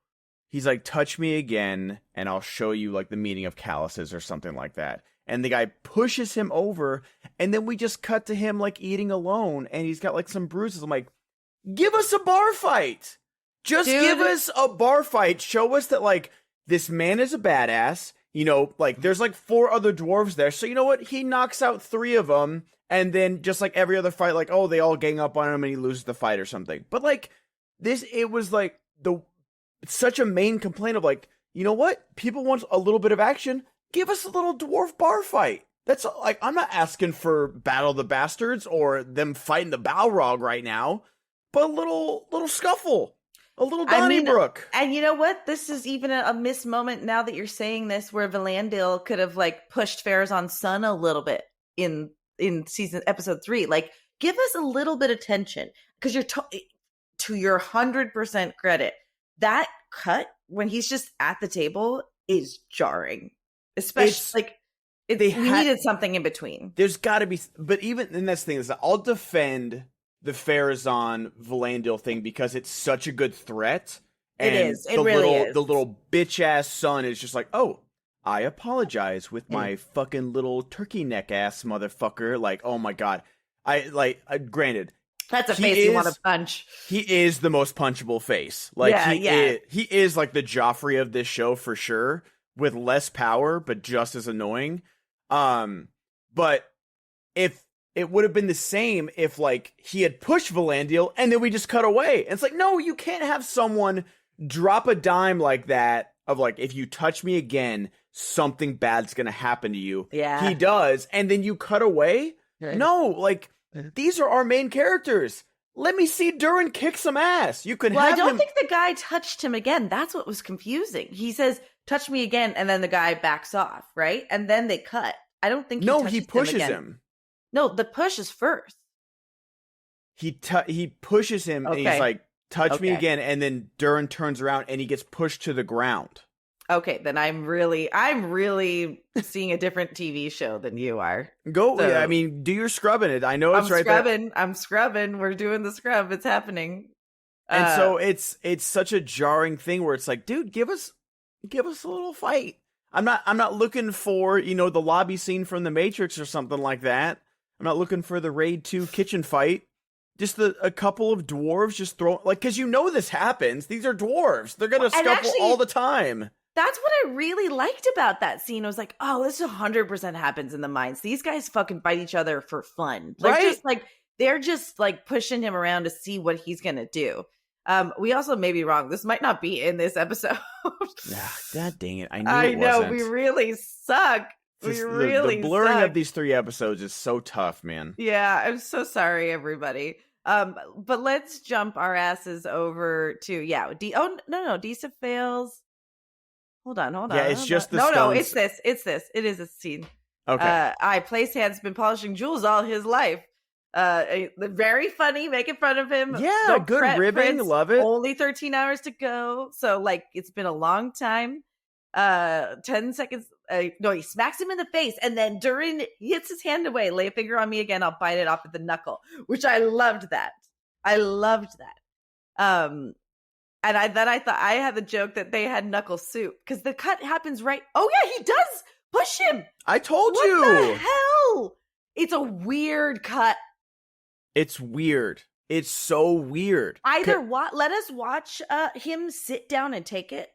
he's like, touch me again and I'll show you like the meaning of calluses or something like that. And the guy pushes him over, and then we just cut to him like eating alone, and he's got like some bruises. I'm like, give us a bar fight. Just give us a bar fight. Show us that like this man is a badass. You know, like there's like 4 other dwarves there. So you know what? He knocks out 3 of them, and then just like every other fight, like, oh, they all gang up on him and he loses the fight or something. But like this, it was like such a main complaint of like, you know what? People want a little bit of action. Give us a little dwarf bar fight. That's like, I'm not asking for Battle of the Bastards or them fighting the Balrog right now, but a little scuffle, a little Donnybrook. And you know what? This is even a missed moment now that you're saying this, where Valandil could have like pushed Farazan's son a little bit in episode 3. Like, give us a little bit of tension, because you're to your 100% credit, that cut when he's just at the table is jarring. Especially we needed something in between. There's got to be, but even in this thing is, I'll defend the Farazan Valandil thing because it's such a good threat. And it is. It really is. The little bitch ass son is just like, oh, I apologize with my fucking little turkey neck ass motherfucker. Like, oh my god, granted. That's a face you want to punch. He is the most punchable face. Like, he is like the Joffrey of this show for sure, with less power, but just as annoying. But if it would have been the same if like he had pushed Valandil and then we just cut away. And it's like, no, you can't have someone drop a dime like that of like, if you touch me again, something bad's gonna happen to you. Yeah. He does. And then you cut away. Right. No, like, these are our main characters. Let me see Durin kick some ass. You can have him. I don't think the guy touched him again. That's what was confusing. He says, touch me again, and then the guy backs off, right? And then they cut. I don't think he pushes him. No, the push is first. He pushes him, and he's like, touch me again, and then Durin turns around, and he gets pushed to the ground. Okay, then I'm really seeing a different TV show than you are. Yeah, I mean, do your scrubbing it. I know it's right there. I'm scrubbing. We're doing the scrub. It's happening. And so it's such a jarring thing where it's like, dude, give us a little fight. I'm not looking for, you know, the lobby scene from The Matrix or something like that. I'm not looking for the Raid 2 kitchen fight. Just a couple of dwarves just throw, like, because you know this happens. These are dwarves. They're gonna scuffle all the time. That's what I really liked about that scene. I was like, oh, this 100% happens in the mines. These guys fucking fight each other for fun. They're just like pushing him around to see what he's going to do. We also may be wrong. This might not be in this episode. God dang it. I know we really suck. The blurring of these 3 episodes is so tough, man. Yeah, I'm so sorry, everybody. But let's jump our asses over to, Disa fails. Hold on. Yeah, it's just the stones. No, it's this. It is a scene. Okay. Playhand's been polishing jewels all his life. Very funny, making fun of him. Yeah, good ribbing, love it. Only 13 hours to go. So, like, it's been a long time. 10 seconds. He smacks him in the face, and then Durin hits his hand away. Lay a finger on me again. I'll bite it off at the knuckle, which I loved that. And I thought I had the joke that they had knuckle soup because the cut happens right. Oh yeah, he does push him. I told you. What the hell? It's a weird cut. It's weird. It's so weird. Either let us watch him sit down and take it,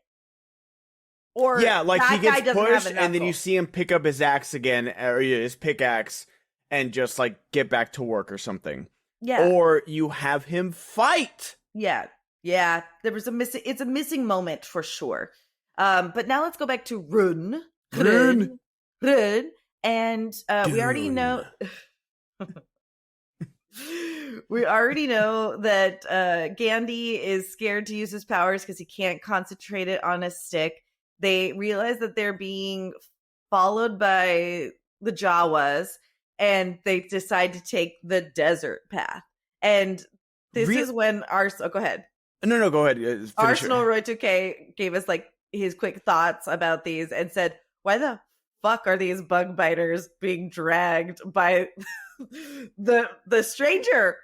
or he gets pushed and then you see him pick up his axe again, or his pickaxe, and just like get back to work or something. Yeah. Or you have him fight. Yeah. Yeah, it's a missing moment for sure. But now let's go back to Run. And we already know that Gandhi is scared to use his powers because he can't concentrate it on a stick. They realize that they're being followed by the Jawas, and they decide to take the desert path. And this is when go ahead. No, go ahead. Arsenal Roy 2K gave us like his quick thoughts about these and said, why the fuck are these bug biters being dragged by the stranger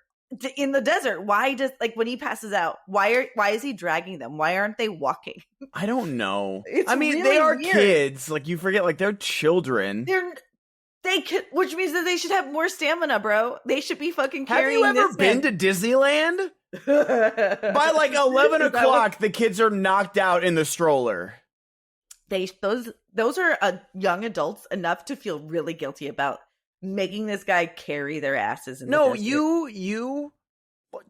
in the desert? Why does, like, when he passes out, why is he dragging them? Why aren't they walking? I don't know. It's really they are weird. Kids. Like, you forget, like, they're children. They could, which means that they should have more stamina, bro. They should be fucking carrying. Have you ever been to Disneyland? By like 11 o'clock, the kids are knocked out in the stroller. Those are young adults enough to feel really guilty about making this guy carry their asses. No, you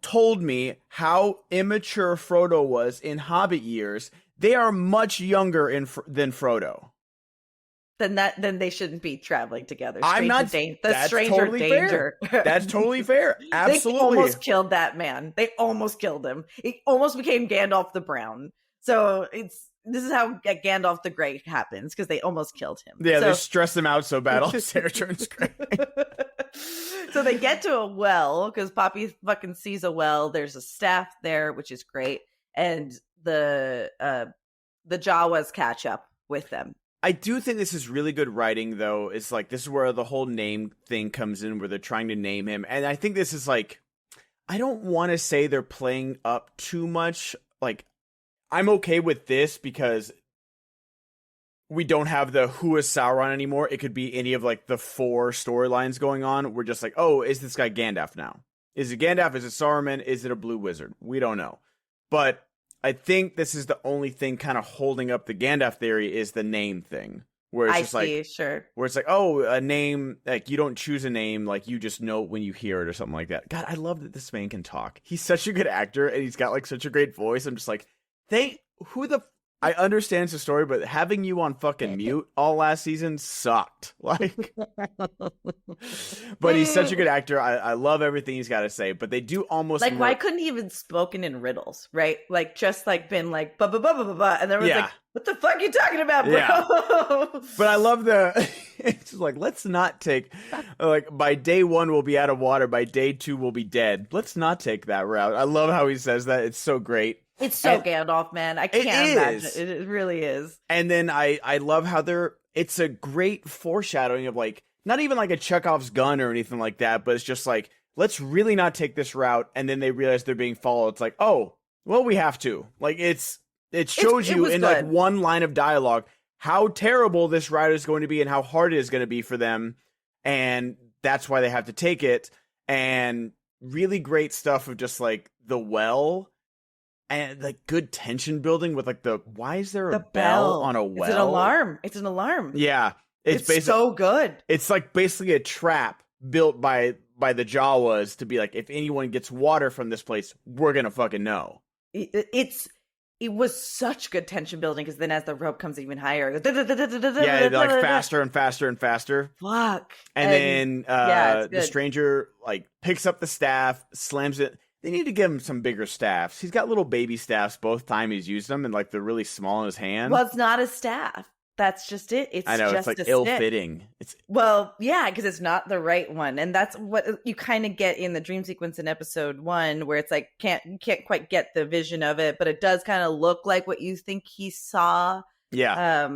told me how immature Frodo was in Hobbit years. They are much younger than Frodo. Then they shouldn't be traveling together. That's totally danger. Fair. That's totally fair. Absolutely. They almost killed that man. They almost killed him. He almost became Gandalf the Brown. So this is how Gandalf the Grey happens, because they almost killed him. Yeah, they stress him out so bad all his hair turns gray. So they get to a well, because Poppy fucking sees a well. There's a staff there, which is great. And the Jawas catch up with them. I do think this is really good writing, though. It's like, this is where the whole name thing comes in, where they're trying to name him. And I think this is like, I don't want to say they're playing up too much. Like, I'm okay with this because we don't have the who is Sauron anymore. It could be any of like the 4 storylines going on. We're just like, oh, is this guy Gandalf now? Is it Gandalf? Is it Saruman? Is it a blue wizard? We don't know. But I think this is the only thing kind of holding up the Gandalf theory is the name thing. Where it's where it's like, oh, a name, like, you don't choose a name, like, you just know when you hear it or something like that. God, I love that this man can talk. He's such a good actor, and he's got like such a great voice. I'm just like, I understand it's a story, but having you on fucking mute all last season sucked. Like, but he's such a good actor. I love everything he's got to say, but they do almost like, why couldn't he even spoken in riddles, right? Like, just like been like, blah, blah, blah, blah, blah, blah. And there was like, what the fuck are you talking about, bro? Yeah. But I love it's like, let's not take, like, by day 1 we'll be out of water, by day 2 we'll be dead. Let's not take that route. I love how he says that. It's so great. It's so Gandalf, man. I can't imagine. It really is. And then I love how it's a great foreshadowing of, like, not even like a Chekhov's gun or anything like that, but it's just like, let's really not take this route. And then they realize they're being followed. It's like, oh, well, we have to. Like, it shows you in like one line of dialogue how terrible this route is going to be and how hard it is going to be for them. And that's why they have to take it. And really great stuff of just like the well. And like good tension building with like why is there a bell on a well? It's an alarm. It's an alarm. Yeah. It's so good. It's like basically a trap built by the Jawas to be like, if anyone gets water from this place, we're going to fucking know. It was such good tension building, because then as the rope comes even higher, yeah, like faster and faster and faster. Fuck. And then the stranger like picks up the staff, slams it. They need to give him some bigger staffs. He's got little baby staffs both time he's used them, and like they're really small in his hand. Well, it's not a staff. That's just it. It's, I know, just it's like ill-fitting. Well, yeah, because it's not the right one, and that's what you kind of get in the dream sequence in episode 1, where it's like you can't quite get the vision of it, but it does kind of look like what you think he saw. Yeah.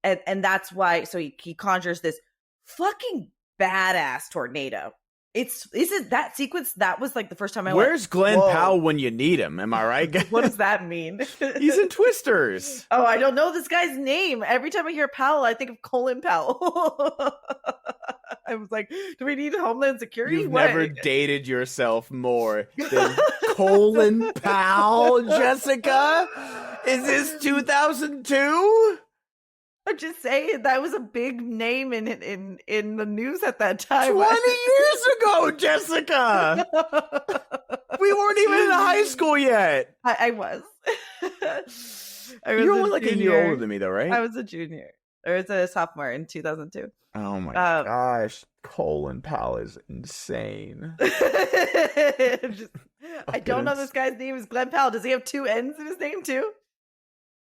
And that's why. So he conjures this fucking badass tornado. Isn't that sequence? That was like the first time I went, where's Glenn Powell when you need him? Am I right? What does that mean? He's in Twisters. Oh, I don't know this guy's name. Every time I hear Powell, I think of Colin Powell. I was like, do we need Homeland Security? You've never dated yourself more than Colin Powell, Jessica. Is this 2002? I'm just saying that was a big name in the news at that time. 20 years ago, Jessica. We weren't even in high school yet. I was. You're only like a year older than me, though, right? I was a junior. Or was a sophomore in 2002. Oh my gosh, Colin Powell is insane. I don't know this guy's name is Glenn Powell. Does he have 2 N's in his name too?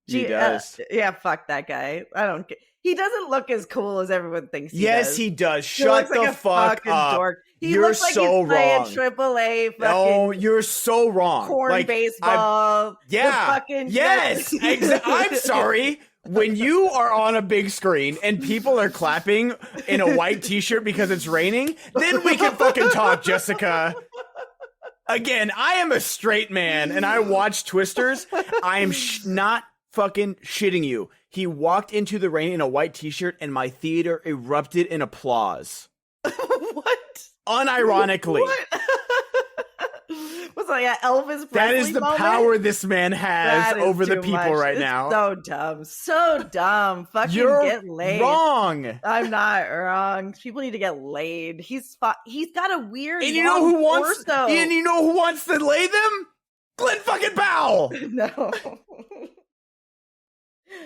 He does. Yeah, fuck that guy. I don't get. He doesn't look as cool as everyone thinks he does. Yes, he does. He Shut looks like the a fuck fucking up. dork. He You're looks like so he's playing wrong. AAA fucking No, you're so wrong. corn Like, baseball. yeah. The fucking Yes. I'm sorry. When you are on a big screen and people are clapping in a white t-shirt because it's raining, then we can fucking talk, Jessica. Again, I am a straight man and I watch Twisters. I am not fucking shitting you. He walked into the rain in a white t-shirt and my theater erupted in applause. What? Unironically. What? Was like an Elvis Presley That is the moment? power this man has That is over the too people much. right It's now. So dumb. So dumb. Fucking You're get laid. wrong. I'm not wrong. People need to get laid. He's got a weird And you know who wants torso. and you know who wants to lay them? Glenn fucking Powell. No.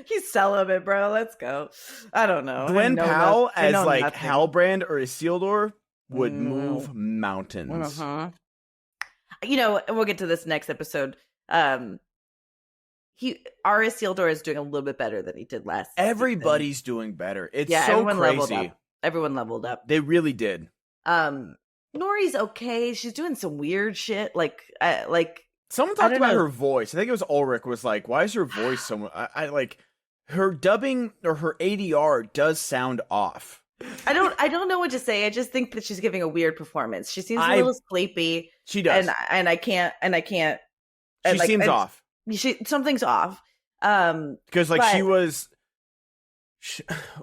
He's celibate, bro. Let's go. I don't know. Glenn Powell I as know like nothing. Halbrand or Isildur would move mountains. Uh-huh. You know, and we'll get to this next episode. Our Isildur is doing a little bit better than he did last season. Everybody's doing better. It's so everyone leveled crazy. up. Everyone leveled up. They really did. Nori's okay. She's doing some weird shit. Like Someone I talked don't about know. her voice. I think it was Ulrich was like, "Why is her voice so?" I like her dubbing or her ADR does sound off. I don't know what to say. I just think that she's giving a weird performance. She seems a little sleepy. She does. And I can't. She seems off. Something's off. Because like she was.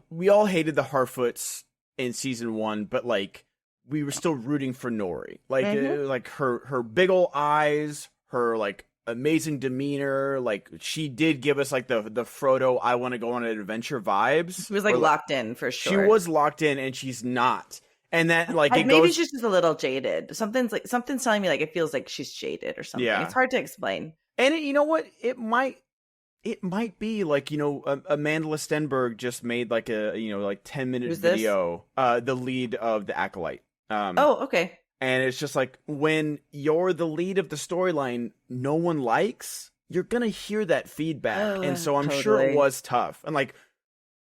We all hated the Harfoots in season 1, but like we were still rooting for Nori. Like like her big ol' eyes, her like amazing demeanor. Like she did give us like the Frodo I want to go on an adventure vibes. She was like locked in for sure. She was locked in, and she's not. And that like maybe she's just a little jaded. Something's telling me like it feels like she's jaded or something. Yeah. It's hard to explain. And you know what? It might be like, you know, Amanda Stenberg just made like a 10-minute video. The lead of The Acolyte. Okay. And it's just like when you're the lead of the storyline, no one likes. You're gonna hear that feedback, and so I'm sure it was tough. And like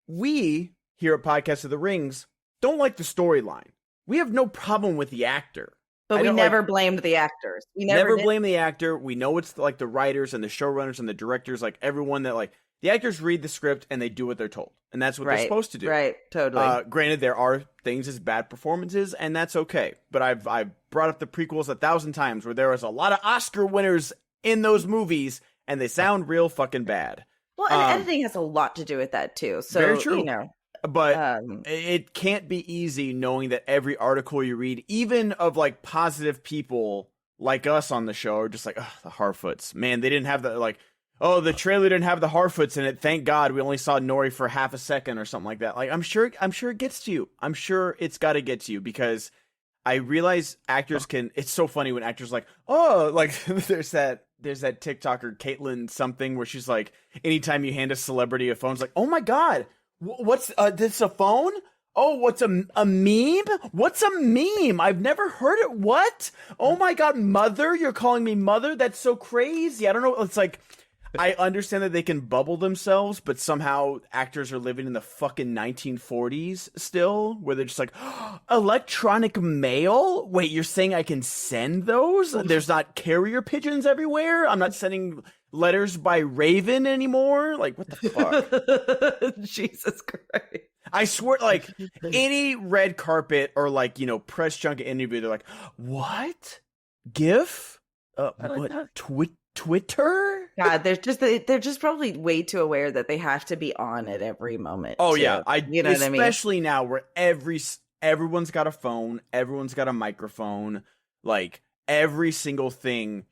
we here at Podcast of the Rings don't like the storyline. We have no problem with the actor. But we never blamed the actors. We never blame the actor. We know it's like the writers and the showrunners and the directors, like everyone that like the actors read the script and they do what they're told. And that's what they're supposed to do. Right, totally. Granted, there are things as bad performances, and that's okay. But I've brought up the prequels 1,000 times where there was a lot of Oscar winners in those movies, and they sound real fucking bad. Well, and editing has a lot to do with that too. So, very true. You know. But it can't be easy knowing that every article you read, even of like positive people like us on the show, are just like, the Harfoots. Man, they didn't have the like, the trailer didn't have the Harfoots in it. Thank God we only saw Nori for half a second or something like that. Like, I'm sure it gets to you. I'm sure it's got to get to you because I realize actors can. It's so funny when actors like, like there's that TikToker Caitlyn something where she's like, anytime you hand a celebrity a phone, it's like, oh my God. What's this a phone? Oh, what's a meme? What's a meme? I've never heard it. What? Oh my God, mother? You're calling me mother? That's so crazy. I don't know. It's like, I understand that they can bubble themselves, but somehow actors are living in the fucking 1940s still, where they're just like, electronic mail? Wait, you're saying I can send those? There's not carrier pigeons everywhere? I'm not sending letters by Raven anymore? Like, what the fuck? Jesus Christ. I swear, like, any red carpet or, like, you know, press junket interview, they're like, what? GIF? What? Twitter? God, they're just probably way too aware that they have to be on at every moment. Oh, too. yeah. You know what I mean? Especially now where everyone's got a phone, everyone's got a microphone, like, every single thing.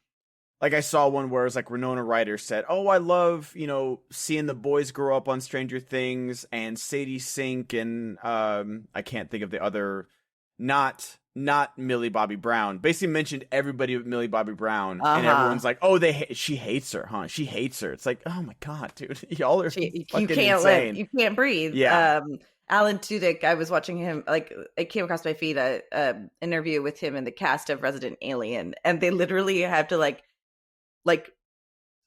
Like, I saw one where it was like Winona Ryder said, oh, I love, you know, seeing the boys grow up on Stranger Things, and Sadie Sink and I can't think of the other, not Millie Bobby Brown. Basically mentioned everybody but Millie Bobby Brown, and everyone's like, oh, she hates her, huh? She hates her. It's like, oh my God, dude, y'all are fucking insane. You can't breathe. Yeah. Alan Tudyk, I was watching him, like, it came across my feed, a interview with him and the cast of Resident Alien, and they literally have to like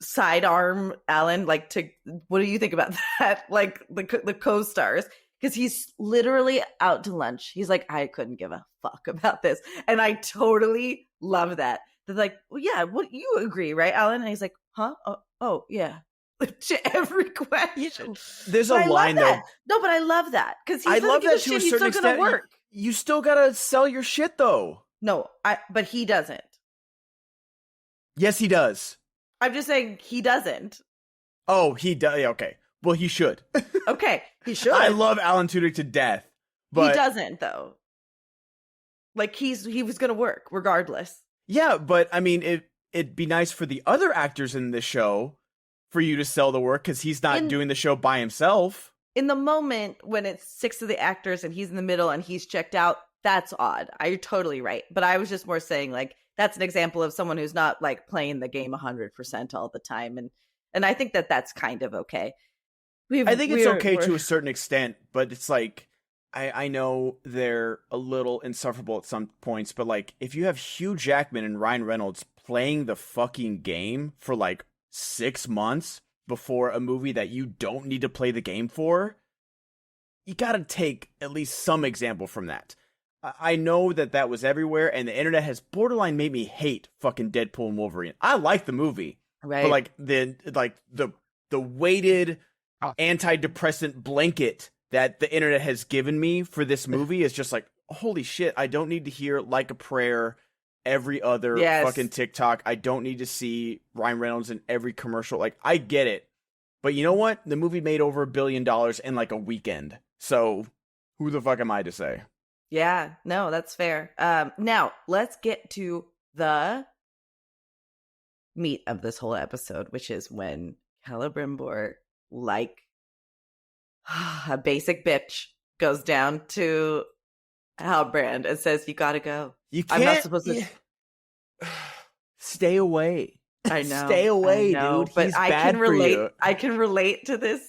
sidearm Alan, like, to what do you think about that? Like the co-stars, because he's literally out to lunch. He's like, I couldn't give a fuck about this, and I totally love that. They're like, well, yeah, what you agree, right, Alan? And he's like, huh? Oh yeah. To every question. There's a But I line love though. that. No, but I love that because I love that to a he's certain still gonna extent. work. You still gotta sell your shit though. No, but he doesn't. Yes, he does. I'm just saying he doesn't. Oh, he does. Yeah, okay. Well, he should. Okay, he should. I love Alan Tudyk to death, but he doesn't though. Like he was gonna work regardless. Yeah, but I mean, it'd be nice for the other actors in the show for you to sell the work because he's not doing the show by himself. In the moment when it's 6 of the actors and he's in the middle and he's checked out, that's odd. You're totally right. But I was just more saying, like, that's an example of someone who's not like playing the game 100% all the time, and I think that that's kind of okay. I think it's okay to a certain extent, but it's like I know they're a little insufferable at some points, but like if you have Hugh Jackman and Ryan Reynolds playing the fucking game for like 6 months before a movie that you don't need to play the game for, you gotta take at least some example from that. I know that was everywhere, and the internet has borderline made me hate fucking Deadpool and Wolverine. I like the movie, right? But like the weighted antidepressant blanket that the internet has given me for this movie is just like, holy shit, I don't need to hear Like a Prayer every other fucking TikTok. I don't need to see Ryan Reynolds in every commercial. Like, I get it. But you know what? The movie made over $1 billion in like a weekend. So who the fuck am I to say? Yeah, no, that's fair. Now let's get to the meat of this whole episode, which is when Celebrimbor, like a basic bitch, goes down to Halbrand and says, "You gotta go. You can't. I'm not supposed to stay away." I know. Stay away, I know, dude. But He's I bad can relate. for you. I can relate to this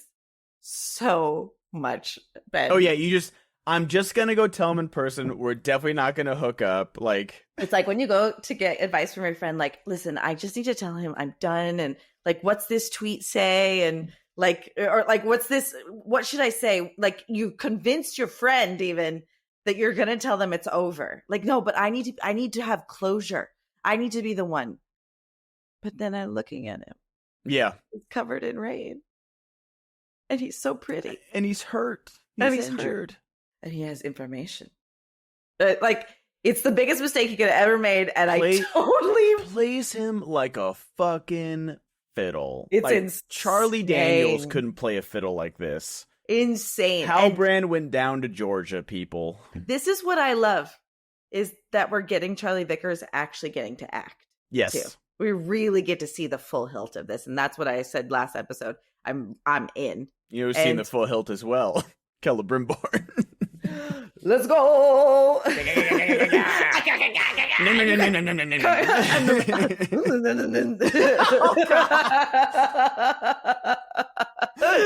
so much, Ben. Oh yeah, I'm just gonna go tell him in person. We're definitely not gonna hook up. Like, it's like when you go to get advice from your friend, like, listen, I just need to tell him I'm done, and like, what's this tweet say, and like, or like, what's this? What should I say? Like, you convinced your friend even that you're gonna tell them it's over. Like, no, but I need to have closure. I need to be the one. But then I'm looking at him. Yeah, he's covered in rain, and he's so pretty, and he's hurt, he's injured. Hurt. And he has information. Like, it's the biggest mistake he could have ever made, and I totally plays him like a fucking fiddle. It's like, insane. Charlie Daniels couldn't play a fiddle like this. Insane. Halbrand went down to Georgia, people. This is what I love, is that we're getting Charlie Vickers actually getting to act. Yes. Too. We really get to see the full hilt of this, and that's what I said last episode. I'm in. You've seen the full hilt as well. Celebrimbor. Let's go.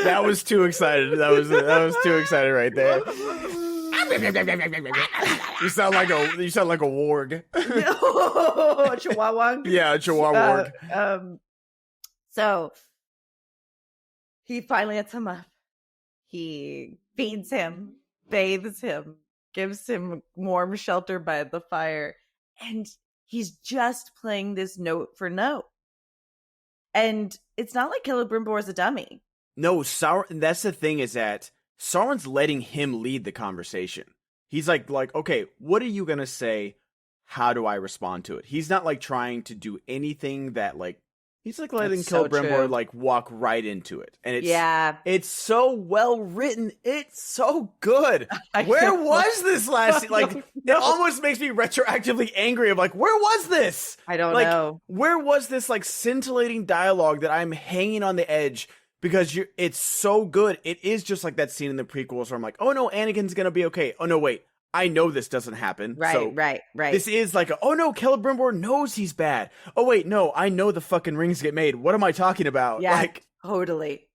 That was too excited. That was too excited right there. You sound like a warg. A chihuahua. Yeah, a chihuahua warg. So he finally gets him up. He feeds him, bathes him, gives him warm shelter by the fire, and he's just playing this note for note. And it's not like Celebrimbor is a dummy. No, Sauron. That's the thing, is that Sauron's letting him lead the conversation. He's like, okay, what are you gonna say? How do I respond to it? He's not like trying to do anything that like. He's like letting Celebrimbor like walk right into it, and it's so well written. It's so good. Where was this last? Like, it almost makes me retroactively angry. Of like, where was this? I don't know. Where was this like scintillating dialogue that I'm hanging on the edge because it's so good. It is just like that scene in the prequels where I'm like, oh no, Anakin's gonna be okay. Oh no, wait. I know this doesn't happen. Right. This is like, oh no, Celebrimbor knows he's bad. Oh wait, no, I know the fucking rings get made. What am I talking about? Yeah, like, totally.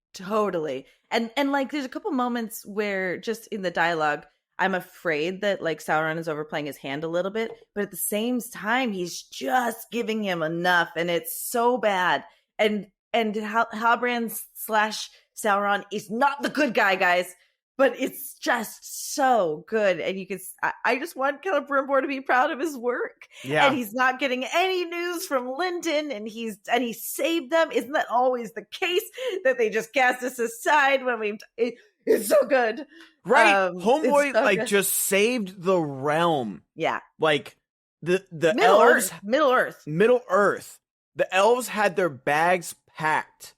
And like, there's a couple moments where just in the dialogue, I'm afraid that like Sauron is overplaying his hand a little bit, but at the same time, he's just giving him enough, and it's so bad. And Halbrand / Sauron is not the good guy, guys. But it's just so good. And you can, I just want Celebrimbor to be proud of his work. Yeah. And he's not getting any news from Lyndon, and he saved them. Isn't that always the case, that they just cast us aside when it's so good. Right. Homeboy, so like, good. just saved the realm. Yeah. Like, the Middle elves. Earth. Middle Earth. Middle Earth. The elves had their bags packed.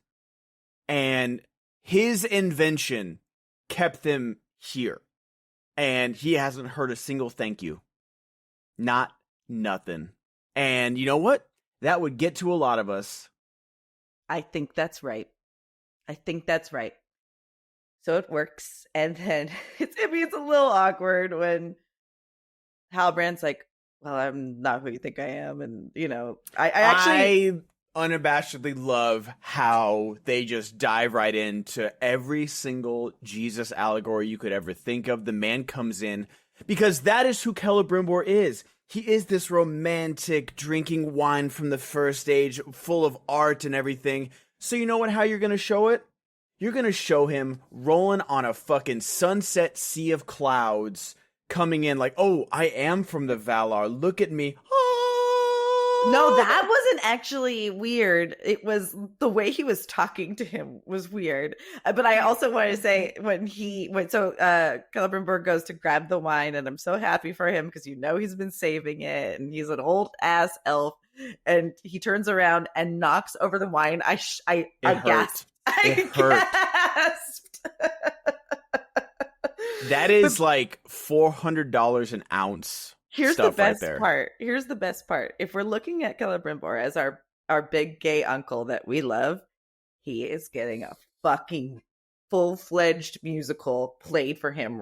And his invention kept them here. And he hasn't heard a single thank you. Not nothing. And you know what? That would get to a lot of us. I think that's right. So it works. And then it's a little awkward when Halbrand's like, well, I'm not who you think I am. And, I actually... I unabashedly love how they just dive right into every single Jesus allegory you could ever think of. The man comes in because that is who Celebrimbor is. He is this romantic, drinking wine from the first age, full of art and everything. So you know how you're going to show it? You're going to show him rolling on a fucking sunset sea of clouds, coming in like, oh, I am from the Valar. Look at me. No, that wasn't actually weird. It was the way he was talking to him was weird. But I also want to say Celebrimbor goes to grab the wine, and I'm so happy for him because he's been saving it, and he's an old ass elf, and he turns around and knocks over the wine. I gasped. It hurt. That is like $400 an ounce. Here's the best part. If we're looking at Celebrimbor as our big gay uncle that we love, he is getting a fucking full-fledged musical played for him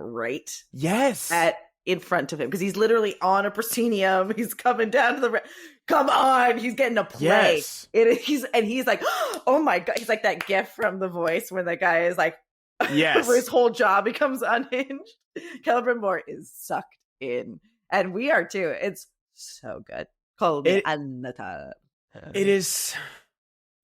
in front of him, because he's literally on a proscenium. He's coming down to come on, he's getting a play. Yes. He's like, oh my god, he's like that gif from The Voice where the guy is like, yes, where his whole jaw becomes unhinged. Celebrimbor is sucked in. And we are too. It's so good. Call me Anata. It is.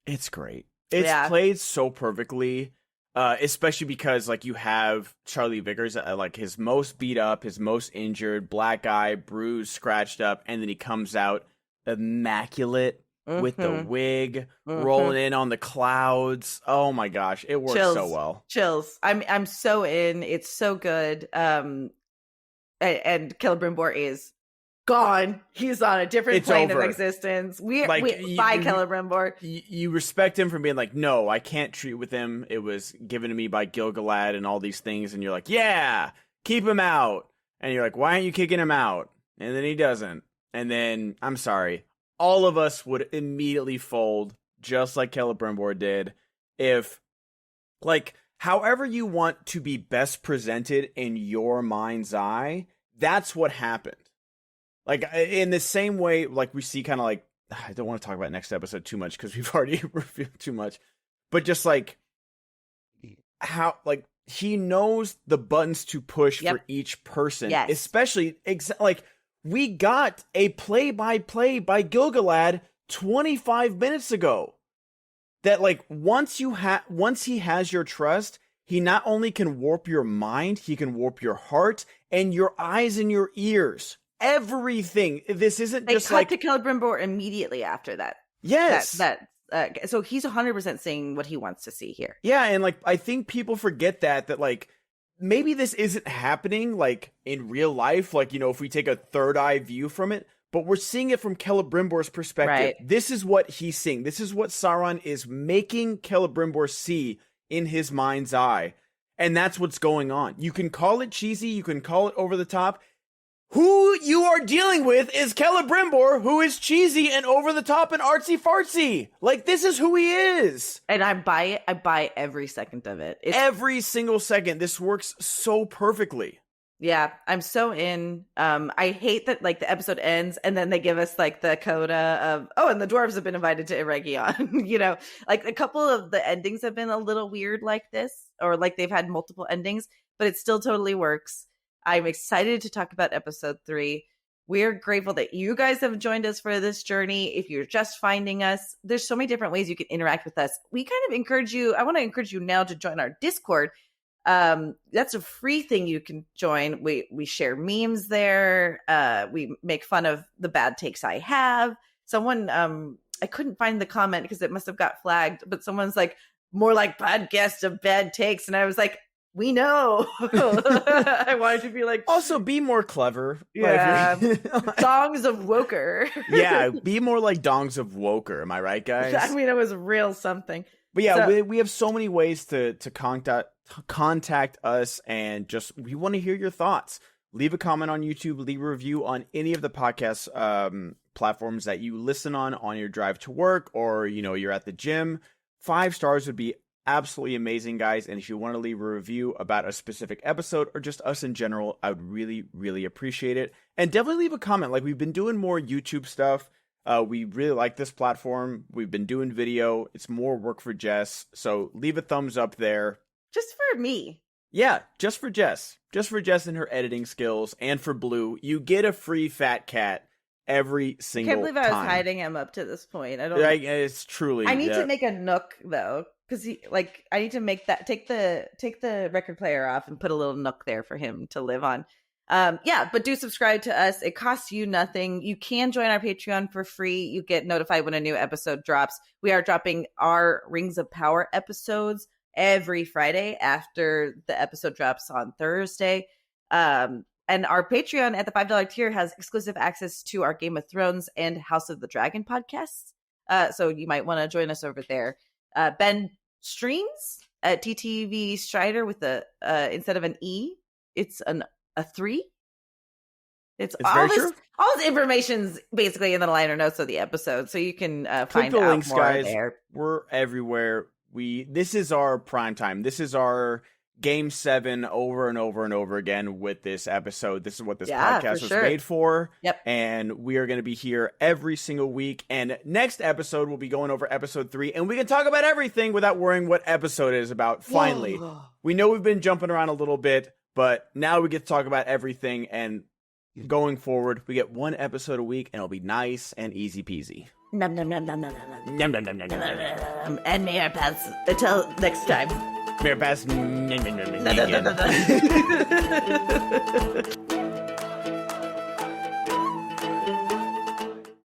It's great. It's played so perfectly, especially because like you have Charlie Vickers, like his most beat up, his most injured, black eye, bruised, scratched up, and then he comes out immaculate with the wig, rolling in on the clouds. Oh my gosh, it works so well. Chills. I'm so in. It's so good. And Celebrimbor is gone. He's on a different plane of existence. Bye, Celebrimbor. You respect him for being like, no, I can't treat with him. It was given to me by Gil-galad and all these things. And you're like, yeah, keep him out. And you're like, why aren't you kicking him out? And then he doesn't. And then, I'm sorry, all of us would immediately fold, just like Celebrimbor did, if, like, however you want to be best presented in your mind's eye, that's what happened. Like, in the same way, like, we see kind of like, I don't want to talk about next episode too much because we've already revealed too much, but just like, how, like, he knows the buttons to push for each person. Yes. Especially, like, we got a play-by-play by Gil-galad 25 minutes ago. That, like, once he has your trust, he not only can warp your mind, he can warp your heart and your eyes and your ears. Everything. This isn't just cut to Celebrimbor immediately after that. Yes. So he's 100% seeing what he wants to see here. Yeah, and, like, I think people forget that, like, maybe this isn't happening, like, in real life. Like, if we take a third eye view from it. But we're seeing it from Celebrimbor's perspective. Right. This is what he's seeing. This is what Sauron is making Celebrimbor see in his mind's eye. And that's what's going on. You can call it cheesy. You can call it over the top. Who you are dealing with is Celebrimbor, who is cheesy and over the top and artsy fartsy. Like, this is who he is. And I buy it. I buy every second of it. Every single second. This works so perfectly. Yeah, I'm so in. I hate that, like, the episode ends and then they give us, like, the coda of, and the dwarves have been invited to Eregion. Like, a couple of the endings have been a little weird like this, or like they've had multiple endings, but it still totally works. I'm excited to talk about episode 3. We're grateful that you guys have joined us for this journey. If you're just finding us, there's so many different ways you can interact with us. We kind of encourage you. I want to encourage you now to join our Discord. That's a free thing you can join. We share memes there. We make fun of the bad takes I have. Someone, I couldn't find the comment because it must have got flagged, but someone's like, more like podcast of bad takes. And I was like, we know. I wanted to be like, also be more clever. Yeah. Dongs of Woker. Yeah, be more like Dongs of Woker. Am I right, guys? I mean, it was real something. But yeah, we have so many ways to contact us, and just we want to hear your thoughts. Leave a comment on YouTube, leave a review on any of the podcast platforms that you listen on your drive to work, or you're at the gym. 5 stars would be absolutely amazing, guys. And if you want to leave a review about a specific episode or just us in general, I would really, really appreciate it. And definitely leave a comment. Like, we've been doing more YouTube stuff. We really like this platform. We've been doing video. It's more work for Jess. So leave a thumbs up there. Just for me. Yeah, just for Jess. Just for Jess and her editing skills. And for Blue. You get a free fat cat every single time. I can't believe I was hiding him up to this point. I don't. It's truly. I need to make a nook though, because I need to make that take the record player off and put a little nook there for him to live on. But do subscribe to us. It costs you nothing. You can join our Patreon for free. You get notified when a new episode drops. We are dropping our Rings of Power episodes every Friday after the episode drops on Thursday. And our Patreon at the $5 tier has exclusive access to our Game of Thrones and House of the Dragon podcasts. So you might want to join us over there. Ben streams at TTV Strider with the instead of an E, it's a 3. It's all this information's basically in the liner notes of the episode, so you can find the out links, more guys. there. We're everywhere. This is our prime time. This is our Game 7 over and over and over again with this episode. This is what this podcast was made for. Yep. And we are going to be here every single week. And next episode, we'll be going over episode 3. And we can talk about everything without worrying what episode it is about. Finally. Whoa. We know we've been jumping around a little bit, but now we get to talk about everything. And going forward, we get 1 episode a week, and it'll be nice and easy peasy. Nom, nom, nom, nom, nom, nom, nom. Nom, nom, nom, nom, nom, nom, nom. And may our paths until next time. May our paths.